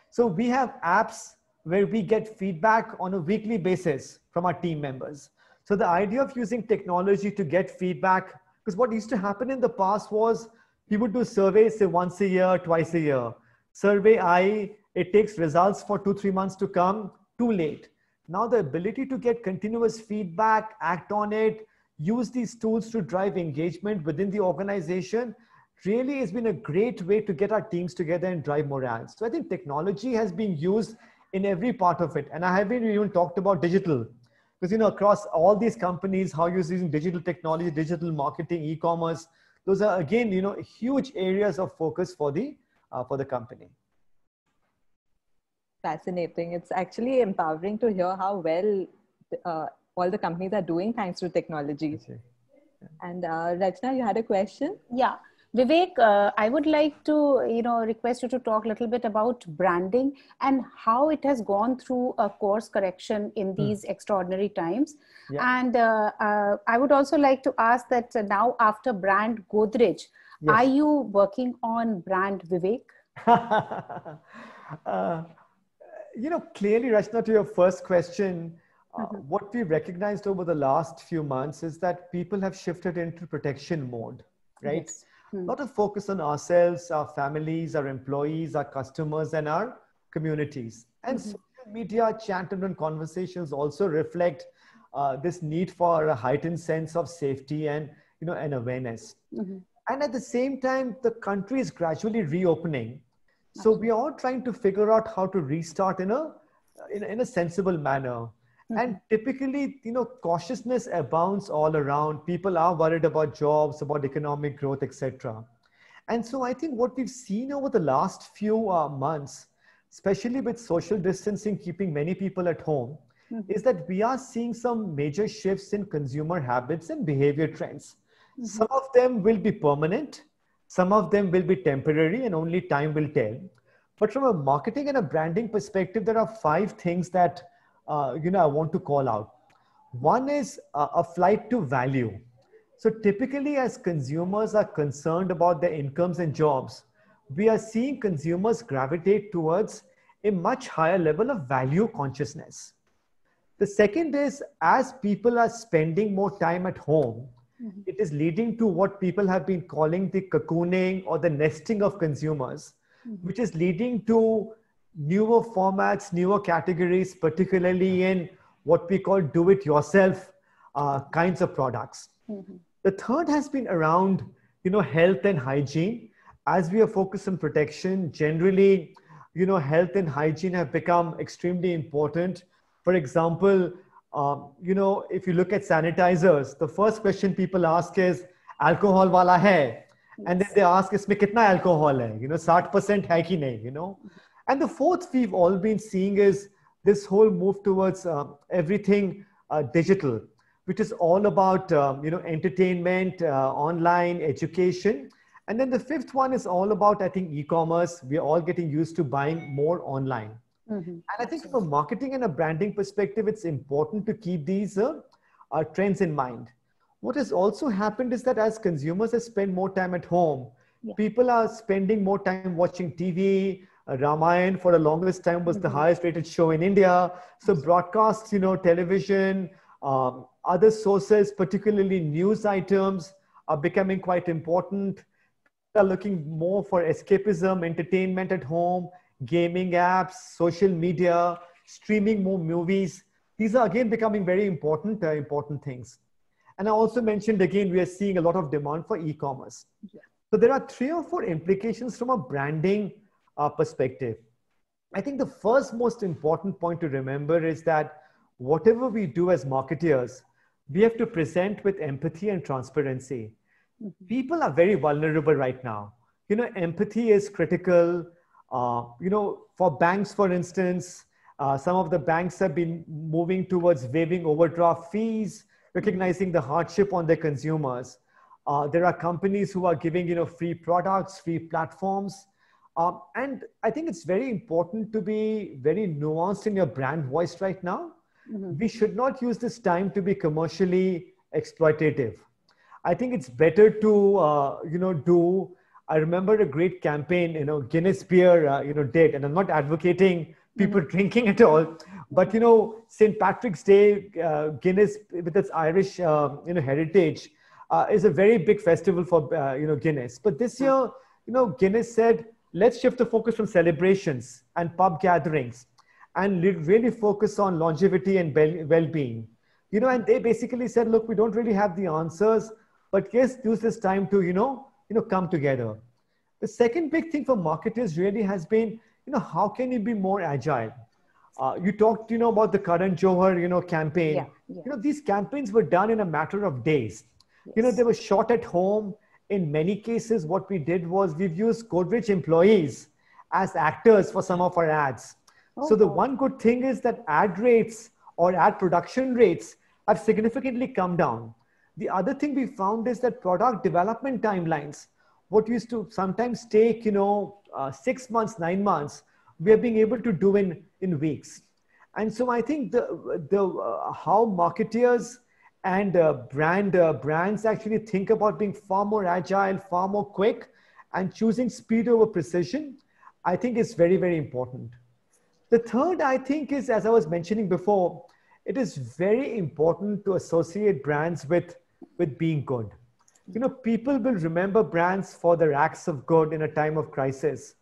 So we have apps where we get feedback on a weekly basis from our team members. So the idea of using technology to get feedback, because what used to happen in the past was people would do surveys, say once a year, twice a year. Survey I, it takes results for 2-3 months to come, too late. Now the ability to get continuous feedback, act on it, use these tools to drive engagement within the organization really has been a great way to get our teams together and drive morale. So I think technology has been used in every part of it. And I haven't even talked about digital, because across all these companies, how you're using digital technology, digital marketing, e-commerce, those are again, huge areas of focus for the company. Fascinating. It's actually empowering to hear how well all the companies are doing thanks to technology. And Rachna, you had a question? Yeah. Vivek, I would like to, request you to talk a little bit about branding and how it has gone through a course correction in these extraordinary times. Yeah. And I would also like to ask that now after brand Godrej, are you working on brand Vivek? Clearly, Rachna, to your first question, what we recognized over the last few months is that people have shifted into protection mode, right? Yes. A lot of focus on ourselves, our families, our employees, our customers, and our communities. And social media chanted and conversations also reflect this need for a heightened sense of safety and awareness. And at the same time, the country is gradually reopening. So we are all trying to figure out how to restart in a sensible manner. And typically, cautiousness abounds all around. People are worried about jobs, about economic growth, etc. And so I think what we've seen over the last few months, especially with social distancing, keeping many people at home, is that we are seeing some major shifts in consumer habits and behavior trends. Some of them will be permanent. Some of them will be temporary and only time will tell. But from a marketing and a branding perspective, there are 5 things that I want to call out. One is a flight to value. So typically as consumers are concerned about their incomes and jobs, we are seeing consumers gravitate towards a much higher level of value consciousness. The second is as people are spending more time at home, it is leading to what people have been calling the cocooning or the nesting of consumers, which is leading to newer formats, newer categories, particularly in what we call do-it-yourself kinds of products. The third has been around, health and hygiene. As we are focused on protection, generally, health and hygiene have become extremely important. For example, if you look at sanitizers, the first question people ask is, alcohol wala hai? And then they ask, isme kitna alcohol hai? 60% hai ki nahi, And the fourth we've all been seeing is this whole move towards everything digital, which is all about, entertainment, online, education. And then the fifth one is all about, I think, e-commerce. We're all getting used to buying more online. And I think from a marketing and a branding perspective, it's important to keep these trends in mind. What has also happened is that as consumers have spent more time at home, people are spending more time watching TV. Ramayan for the longest time was the highest rated show in India. So broadcasts, television, other sources, particularly news items, are becoming quite important. are looking more for escapism, entertainment at home, gaming apps, social media, streaming more movies. These are again becoming very important things. And I also mentioned again, we are seeing a lot of demand for e-commerce. Yeah. So there are 3 or 4 implications from a branding perspective. I think the first most important point to remember is that whatever we do as marketeers, we have to present with empathy and transparency. Mm-hmm. People are very vulnerable right now. You know, empathy is critical. You know, for banks, for instance, some of the banks have been moving towards waiving overdraft fees, recognizing the hardship on their consumers. There are companies who are giving, you know, free products, free platforms. And I think it's very important to be very nuanced in your brand voice right now. Mm-hmm. We should not use this time to be commercially exploitative. I think it's better to, you know, I remember a great campaign, you know, Guinness beer, you know, did, and I'm not advocating people drinking at all, but, you know, St. Patrick's Day, Guinness with its Irish, you know, heritage is a very big festival for, you know, Guinness. But this year, you know, Guinness said, let's shift the focus from celebrations and pub gatherings and really focus on longevity and well-being. You know, and they basically said, look, we don't really have the answers, but yes, use this time to, you know, come together. The second big thing for marketers really has been, you know, how can you be more agile? You talked, you know, about the Karan Johar, you know, campaign. Yeah. You know, these campaigns were done in a matter of days. Yes. You know, they were shot at home. In many cases, what we did was we've used Godrej employees as actors for some of our ads. Oh, so the one good thing is that ad rates or ad production rates have significantly come down. The other thing we found is that product development timelines, what used to sometimes take, you know, 6 months, 9 months, we are being able to do in weeks. And so I think how marketeers and brands actually think about being far more agile, far more quick, and choosing speed over precision, I think is very, very important. The third, I think, is, as I was mentioning before, it is very important to associate brands with being good. You know, people will remember brands for their acts of good in a time of crisis,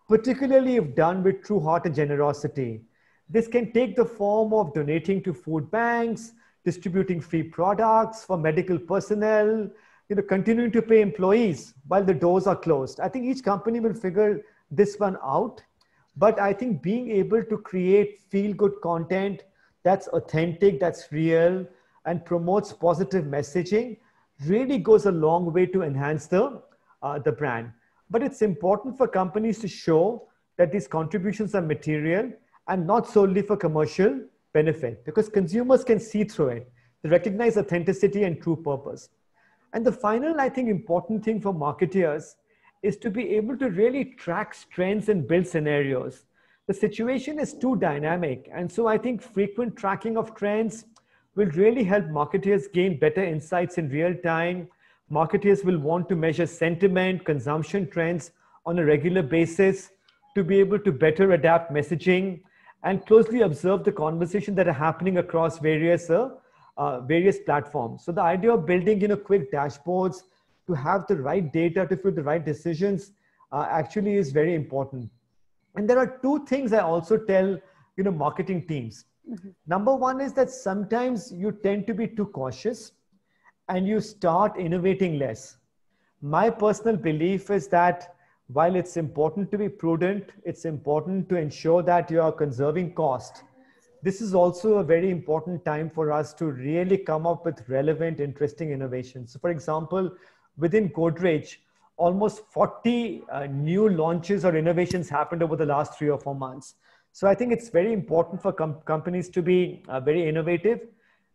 particularly if done with true heart and generosity. This can take the form of donating to food banks, distributing free products for medical personnel, you know, continuing to pay employees while the doors are closed. I think each company will figure this one out. But I think being able to create feel-good content that's authentic, that's real, and promotes positive messaging really goes a long way to enhance the brand. But it's important for companies to show that these contributions are material and not solely for commercial benefit, because consumers can see through it. They recognize authenticity and true purpose. And the final, I think, important thing for marketeers is to be able to really track trends and build scenarios. The situation is too dynamic. And so I think frequent tracking of trends will really help marketers gain better insights in real time. Marketers will want to measure sentiment, consumption trends on a regular basis to be able to better adapt messaging and closely observe the conversations that are happening across various platforms. So the idea of building, you know, quick dashboards to have the right data to fill the right decisions actually is very important. And there are 2 things I also tell, you know, marketing teams. Mm-hmm. Number one is that sometimes you tend to be too cautious and you start innovating less. My personal belief is that while it's important to be prudent, it's important to ensure that you are conserving cost. This is also a very important time for us to really come up with relevant, interesting innovations. So for example, within Godrej, almost 40 new launches or innovations happened over the last 3 or 4 months. So I think it's very important for companies to be very innovative.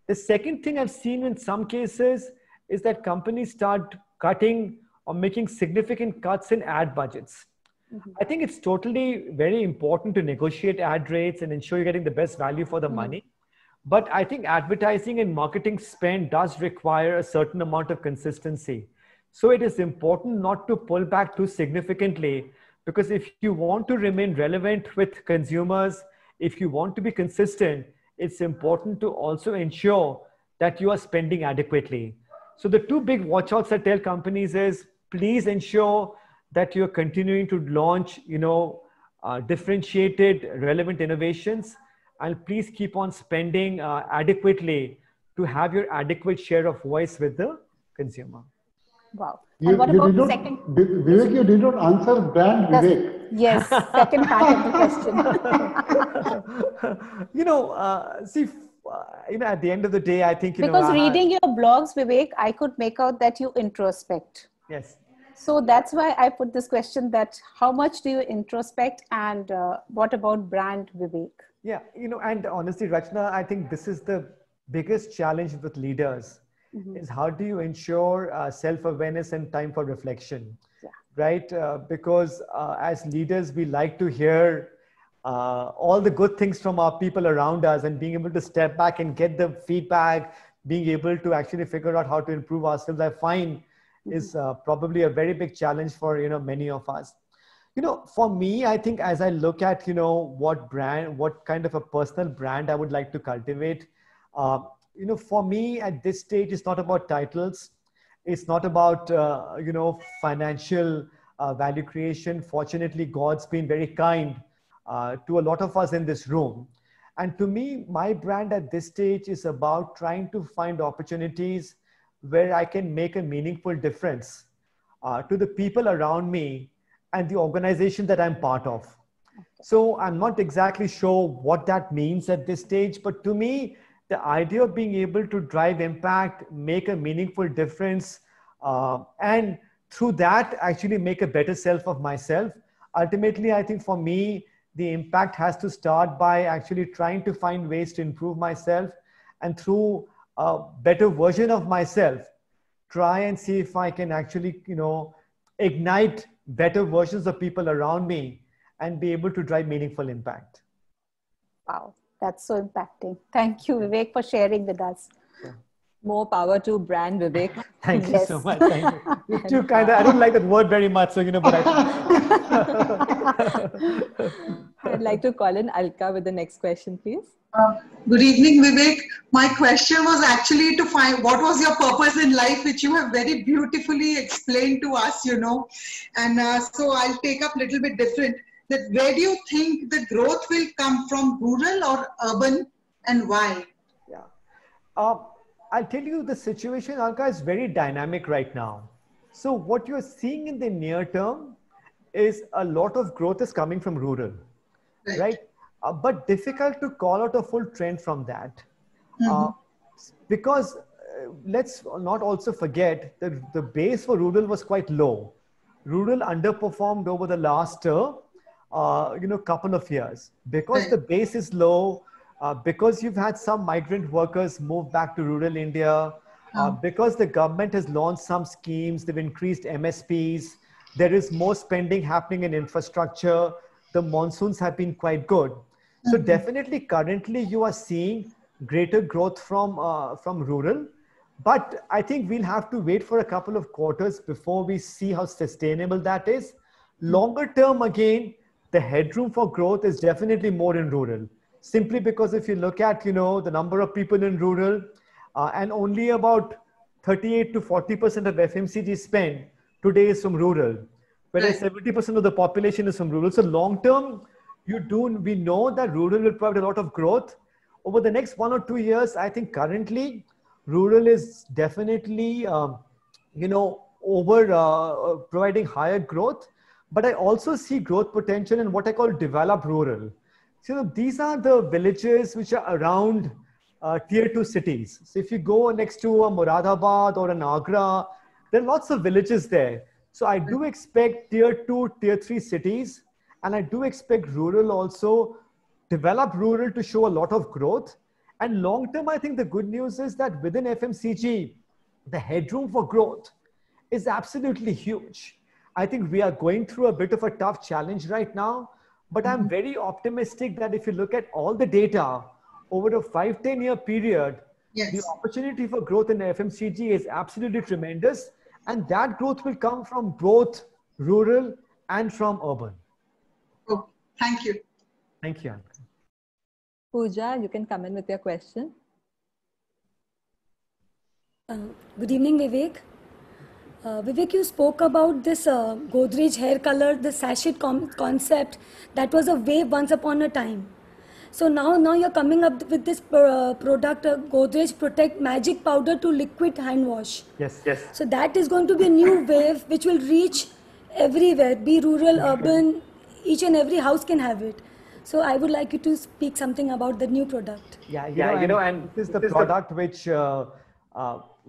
The second thing I've seen in some cases is that companies start cutting or making significant cuts in ad budgets. Mm-hmm. I think it's totally very important to negotiate ad rates and ensure you're getting the best value for the money. But I think advertising and marketing spend does require a certain amount of consistency. So it is important not to pull back too significantly, because if you want to remain relevant with consumers, if you want to be consistent, it's important to also ensure that you are spending adequately. So the 2 big watchouts I tell companies is, please ensure that you're continuing to launch, differentiated, relevant innovations, and please keep on spending adequately to have your adequate share of voice with the consumer. Wow. And what about the second? Vivek, you did not answer brand Vivek. Yes, second part of the question. At the end of the day, I think, because reading your blogs, Vivek, I could make out that you introspect. Yes. So that's why I put this question, that how much do you introspect, and what about brand Vivek? Yeah, and honestly, Rachna, I think this is the biggest challenge with leaders, is how do you ensure self-awareness and time for reflection, right? Because as leaders, we like to hear all the good things from our people around us, and being able to step back and get the feedback, being able to actually figure out how to improve ourselves, I find is probably a very big challenge for, many of us. For me, I think as I look at, what kind of a personal brand I would like to cultivate, for me at this stage, it's not about titles. It's not about, financial value creation. Fortunately, God's been very kind to a lot of us in this room. And to me, my brand at this stage is about trying to find opportunities where I can make a meaningful difference to the people around me and the organization that I'm part of. So I'm not exactly sure what that means at this stage, but to me, the idea of being able to drive impact, make a meaningful difference, and through that, actually make a better self of myself. Ultimately, I think for me, the impact has to start by actually trying to find ways to improve myself, and through a better version of myself, try and see if I can actually, ignite better versions of people around me and be able to drive meaningful impact. Wow, that's so impacting. Thank you, Vivek, for sharing with us. More power to brand Vivek. Thank you so much. Thank you. You're too kind. I don't like that word very much, so but I'd like to call in Alka with the next question, please. Good evening, Vivek. My question was actually to find what was your purpose in life, which you have very beautifully explained to us, And so I'll take up a little bit different. That where do you think the growth will come from, rural or urban, and why? Yeah. I'll tell you, the situation, Alka, is very dynamic right now. So what you're seeing in the near term is a lot of growth is coming from rural, right? But difficult to call out a full trend from that. Because let's not also forget that the base for rural was quite low. Rural underperformed over the last couple of years. Because the base is low, because you've had some migrant workers move back to rural India, because the government has launched some schemes, they've increased MSPs, there is more spending happening in infrastructure, the monsoons have been quite good. So definitely currently you are seeing greater growth from rural, but I think we'll have to wait for a couple of quarters before we see how sustainable that is. Longer term, again, the headroom for growth is definitely more in rural. Simply because if you look at, the number of people in rural, and only about 38 to 40% of FMCG spend today is from rural, whereas 70% of the population is from rural. So long term, we know that rural will provide a lot of growth. Over the next 1 or 2 years, I think currently rural is definitely, providing higher growth. But I also see growth potential in what I call developed rural. So these are the villages which are around tier 2 cities. So if you go next to a Moradabad or an Agra, there are lots of villages there. So I do expect tier 2, tier 3 cities, and I do expect rural also, developed rural to show a lot of growth. And long term, I think the good news is that within FMCG, the headroom for growth is absolutely huge. I think we are going through a bit of a tough challenge right now, but I'm very optimistic that if you look at all the data over a 5-10 year period, the opportunity for growth in FMCG is absolutely tremendous. And that growth will come from both rural and from urban. Oh, thank you. Thank you. Pooja, you can come in with your question. Good evening, Vivek. Vivek, you spoke about this Godrej hair color, the sachet concept that was a wave once upon a time. So now you're coming up with this product, Godrej Protect Magic Powder to Liquid Hand Wash. Yes. So that is going to be a new wave which will reach everywhere, be rural, urban, each and every house can have it. So I would like you to speak something about the new product. And this is the product which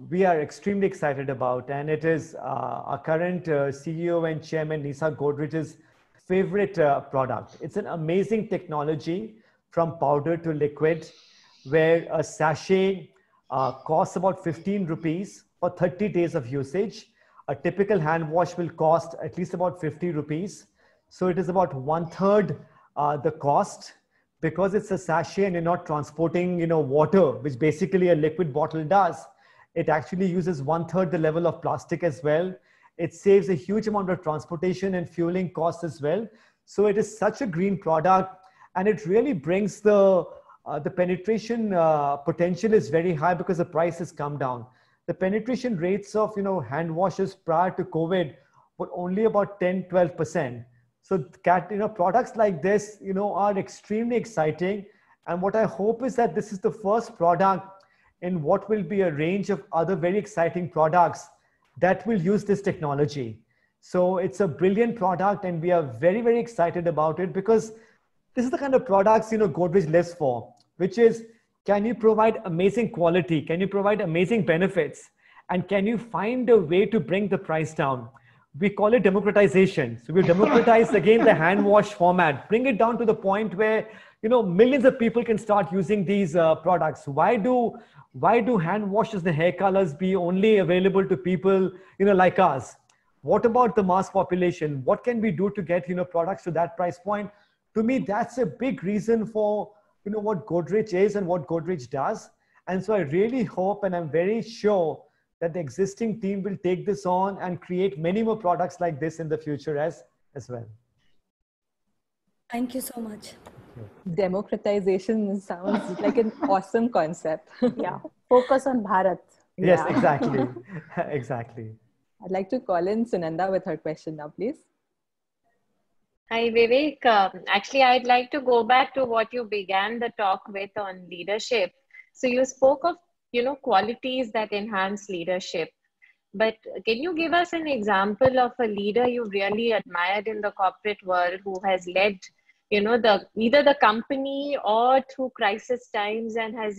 we are extremely excited about, and it is our current CEO and Chairman Nisa Godrej's favorite product. It's an amazing technology from powder to liquid, where a sachet costs about 15 rupees for 30 days of usage. A typical hand wash will cost at least about 50 rupees. So it is about 1/3 the cost, because it's a sachet and you're not transporting, water, which basically a liquid bottle does. It actually uses 1/3 the level of plastic as well. It saves a huge amount of transportation and fueling costs as well. So it is such a green product, and it really brings the penetration potential is very high because the price has come down. The penetration rates of, hand washes prior to COVID were only about 10-12%. So products like this, are extremely exciting. And what I hope is that this is the first product in what will be a range of other very exciting products that will use this technology. So it's a brilliant product, and we are very, very excited about it, because this is the kind of products, Godrej lives for, which is, can you provide amazing quality? Can you provide amazing benefits? And can you find a way to bring the price down? We call it democratization. So we democratize again the hand wash format, bring it down to the point where, millions of people can start using these products. Why do hand washes and hair colors be only available to people, like us? What about the mass population? What can we do to get, products to that price point? To me, that's a big reason for, what Godrej is and what Godrej does. And so I really hope, and I'm very sure, that the existing team will take this on and create many more products like this in the future as well. Thank you so much. Democratization sounds like an awesome concept. Yeah, focus on Bharat. Yes, exactly. Exactly. I'd like to call in Sunanda with her question now, please. Hi, Vivek. Actually, I'd like to go back to what you began the talk with on leadership. So you spoke of, qualities that enhance leadership. But can you give us an example of a leader you really admired in the corporate world who has led, either the company or through crisis times, and has,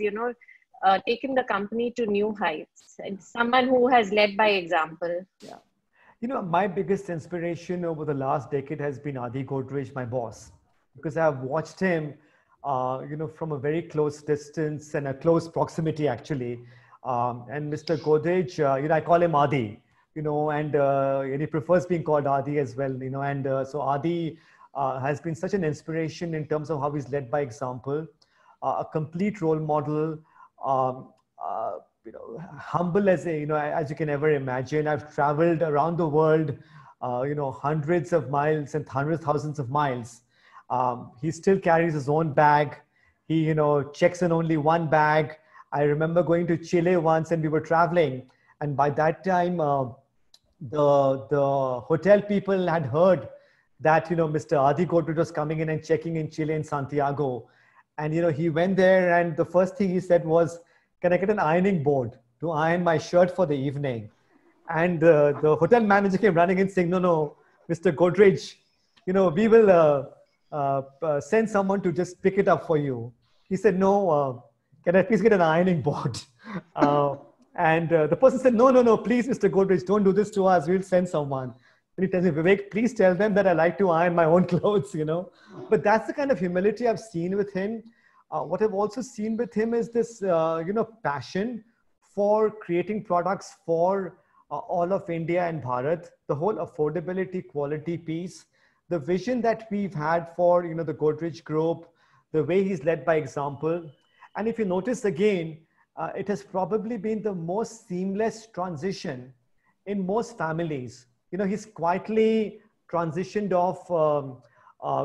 taken the company to new heights, and someone who has led by example? Yeah. My biggest inspiration over the last decade has been Adi Godrej, my boss, because I've watched him, from a very close distance and a close proximity, actually. And Mr. Godrej, I call him Adi, and he prefers being called Adi as well, and so Adi has been such an inspiration in terms of how he's led by example, a complete role model, humble as as you can ever imagine. I've traveled around the world, hundreds of miles and hundreds, thousands of miles. He still carries his own bag. He, checks in only one bag. I remember going to Chile once, and we were traveling. And by that time, the hotel people had heard that, Mr. Adi Godrej was coming in and checking in Chile in Santiago. And, he went there, and the first thing he said was, "Can I get an ironing board to iron my shirt for the evening?" And the hotel manager came running in saying, "No, Mr. Godrej, we will send someone to just pick it up for you." He said, "No, can I please get an ironing board?" And the person said, no, please, Mr. Godrej, don't do this to us. We'll send someone. And he tells me, "Vivek, please tell them that I like to iron my own clothes, But that's the kind of humility I've seen with him. What I've also seen with him is this, passion for creating products for all of India and Bharat, the whole affordability, quality piece, the vision that we've had for, the Godrej Group, the way he's led by example. And if you notice again, it has probably been the most seamless transition in most families. He's quietly transitioned off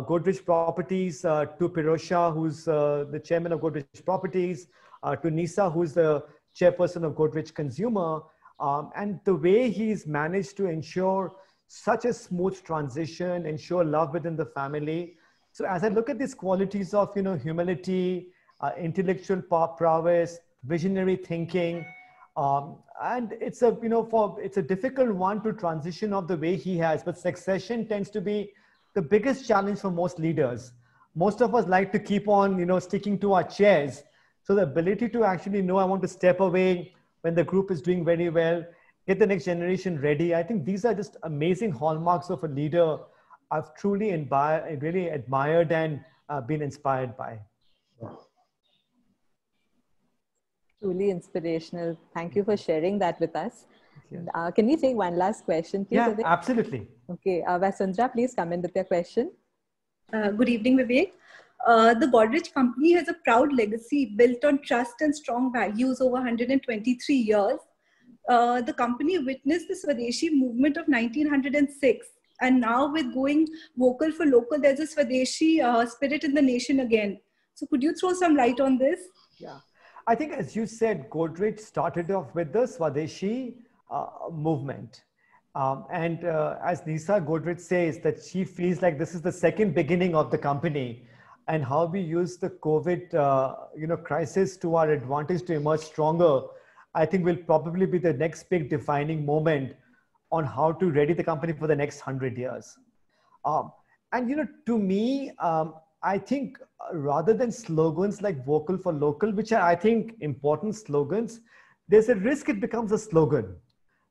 Godrej Properties to Pirosha, who's the chairman of Godrej Properties, to Nisa, who's the chairperson of Godrej Consumer. And the way he's managed to ensure such a smooth transition, ensure love within the family. So as I look at these qualities of, humility, intellectual prowess, visionary thinking, and it's a difficult one to transition of the way he has, but succession tends to be the biggest challenge for most leaders. Most of us like to keep on, sticking to our chairs. So the ability to actually know I want to step away when the group is doing very well, get the next generation ready. I think these are just amazing hallmarks of a leader I've truly really admired and been inspired by. Truly inspirational. Thank you for sharing that with us. Can we take one last question, please? Yeah, absolutely. Okay, Vasundhara, please come in with your question. Good evening, Vivek. The Godrej company has a proud legacy built on trust and strong values over 123 years. The company witnessed the Swadeshi movement of 1906. And now with going vocal for local, there's a Swadeshi spirit in the nation again. So could you throw some light on this? Yeah, I think as you said, Godrej started off with the Swadeshi movement. As Nisa Godrej says, that she feels like this is the second beginning of the company, and how we use the COVID crisis to our advantage to emerge stronger, I think will probably be the next big defining moment on how to ready the company for the next 100 years. To me, I think rather than slogans like vocal for local, which are, I think, important slogans, there's a risk it becomes a slogan,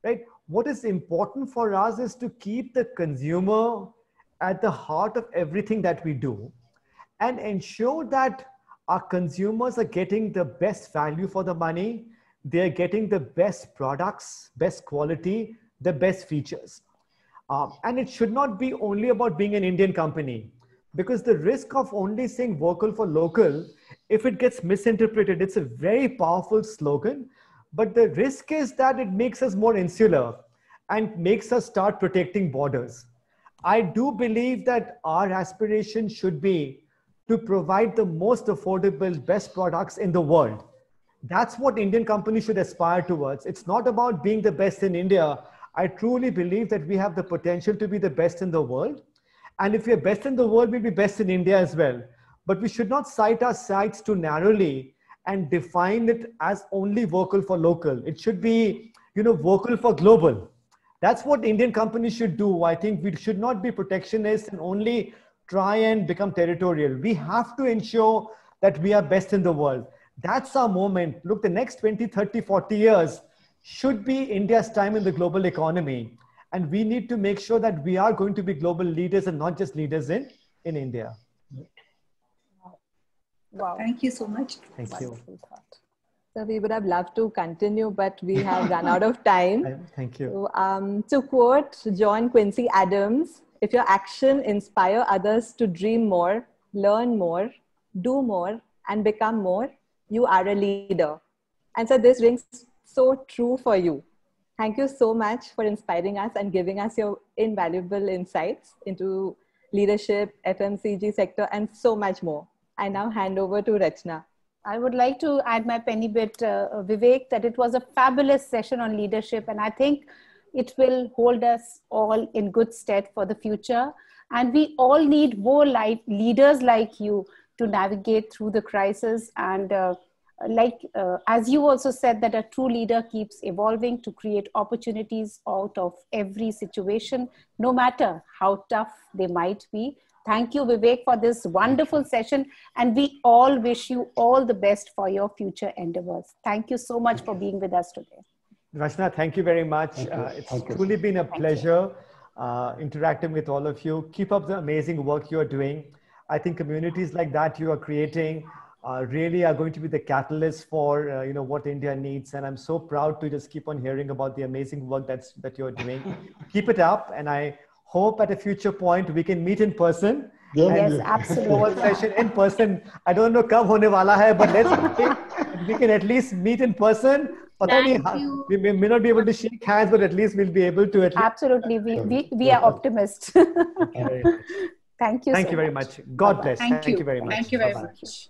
right? What is important for us is to keep the consumer at the heart of everything that we do and ensure that our consumers are getting the best value for the money. They're getting the best products, best quality, the best features. And it should not be only about being an Indian company, because the risk of only saying vocal for local, if it gets misinterpreted, it's a very powerful slogan, but the risk is that it makes us more insular and makes us start protecting borders. I do believe that our aspiration should be to provide the most affordable, best products in the world. That's what Indian companies should aspire towards. It's not about being the best in India. I truly believe that we have the potential to be the best in the world. And if we are best in the world, we'll be best in India as well. But we should not sight our sights too narrowly and define it as only vocal for local. It should be, vocal for global. That's what Indian companies should do. I think we should not be protectionist and only try and become territorial. We have to ensure that we are best in the world. That's our moment. Look, the next 20, 30, 40 years should be India's time in the global economy. And we need to make sure that we are going to be global leaders and not just leaders in India. Wow. Thank you so much. Thank you. So we would have loved to continue, but we have run out of time. Thank you. So, to quote John Quincy Adams, if your action inspire others to dream more, learn more, do more, and become more, you are a leader. And so this rings so true for you. Thank you so much for inspiring us and giving us your invaluable insights into leadership, FMCG sector, and so much more. I now hand over to Rachna. I would like to add my penny bit, Vivek, that it was a fabulous session on leadership, and I think it will hold us all in good stead for the future. And we all need more leaders like you to navigate through the crisis. And as you also said, that a true leader keeps evolving to create opportunities out of every situation, no matter how tough they might be. Thank you, Vivek, for this wonderful session. And we all wish you all the best for your future endeavors. Thank you so much for being with us today. Rachna, thank you very much. It's truly been a pleasure interacting with all of you. Keep up the amazing work you are doing. I think communities like that you are creating really are going to be the catalyst for what India needs. And I'm so proud to just keep on hearing about the amazing work that you're doing. Keep it up. And I hope at a future point we can meet in person. Yes, absolutely. Whole session in person. I don't know kab hone wala hai, but we can at least meet in person. We may not be able to shake hands, but at least we'll be able to. Absolutely. We are optimists. Thank you. Thank you very much. God bless. Thank you very much. Thank you very much.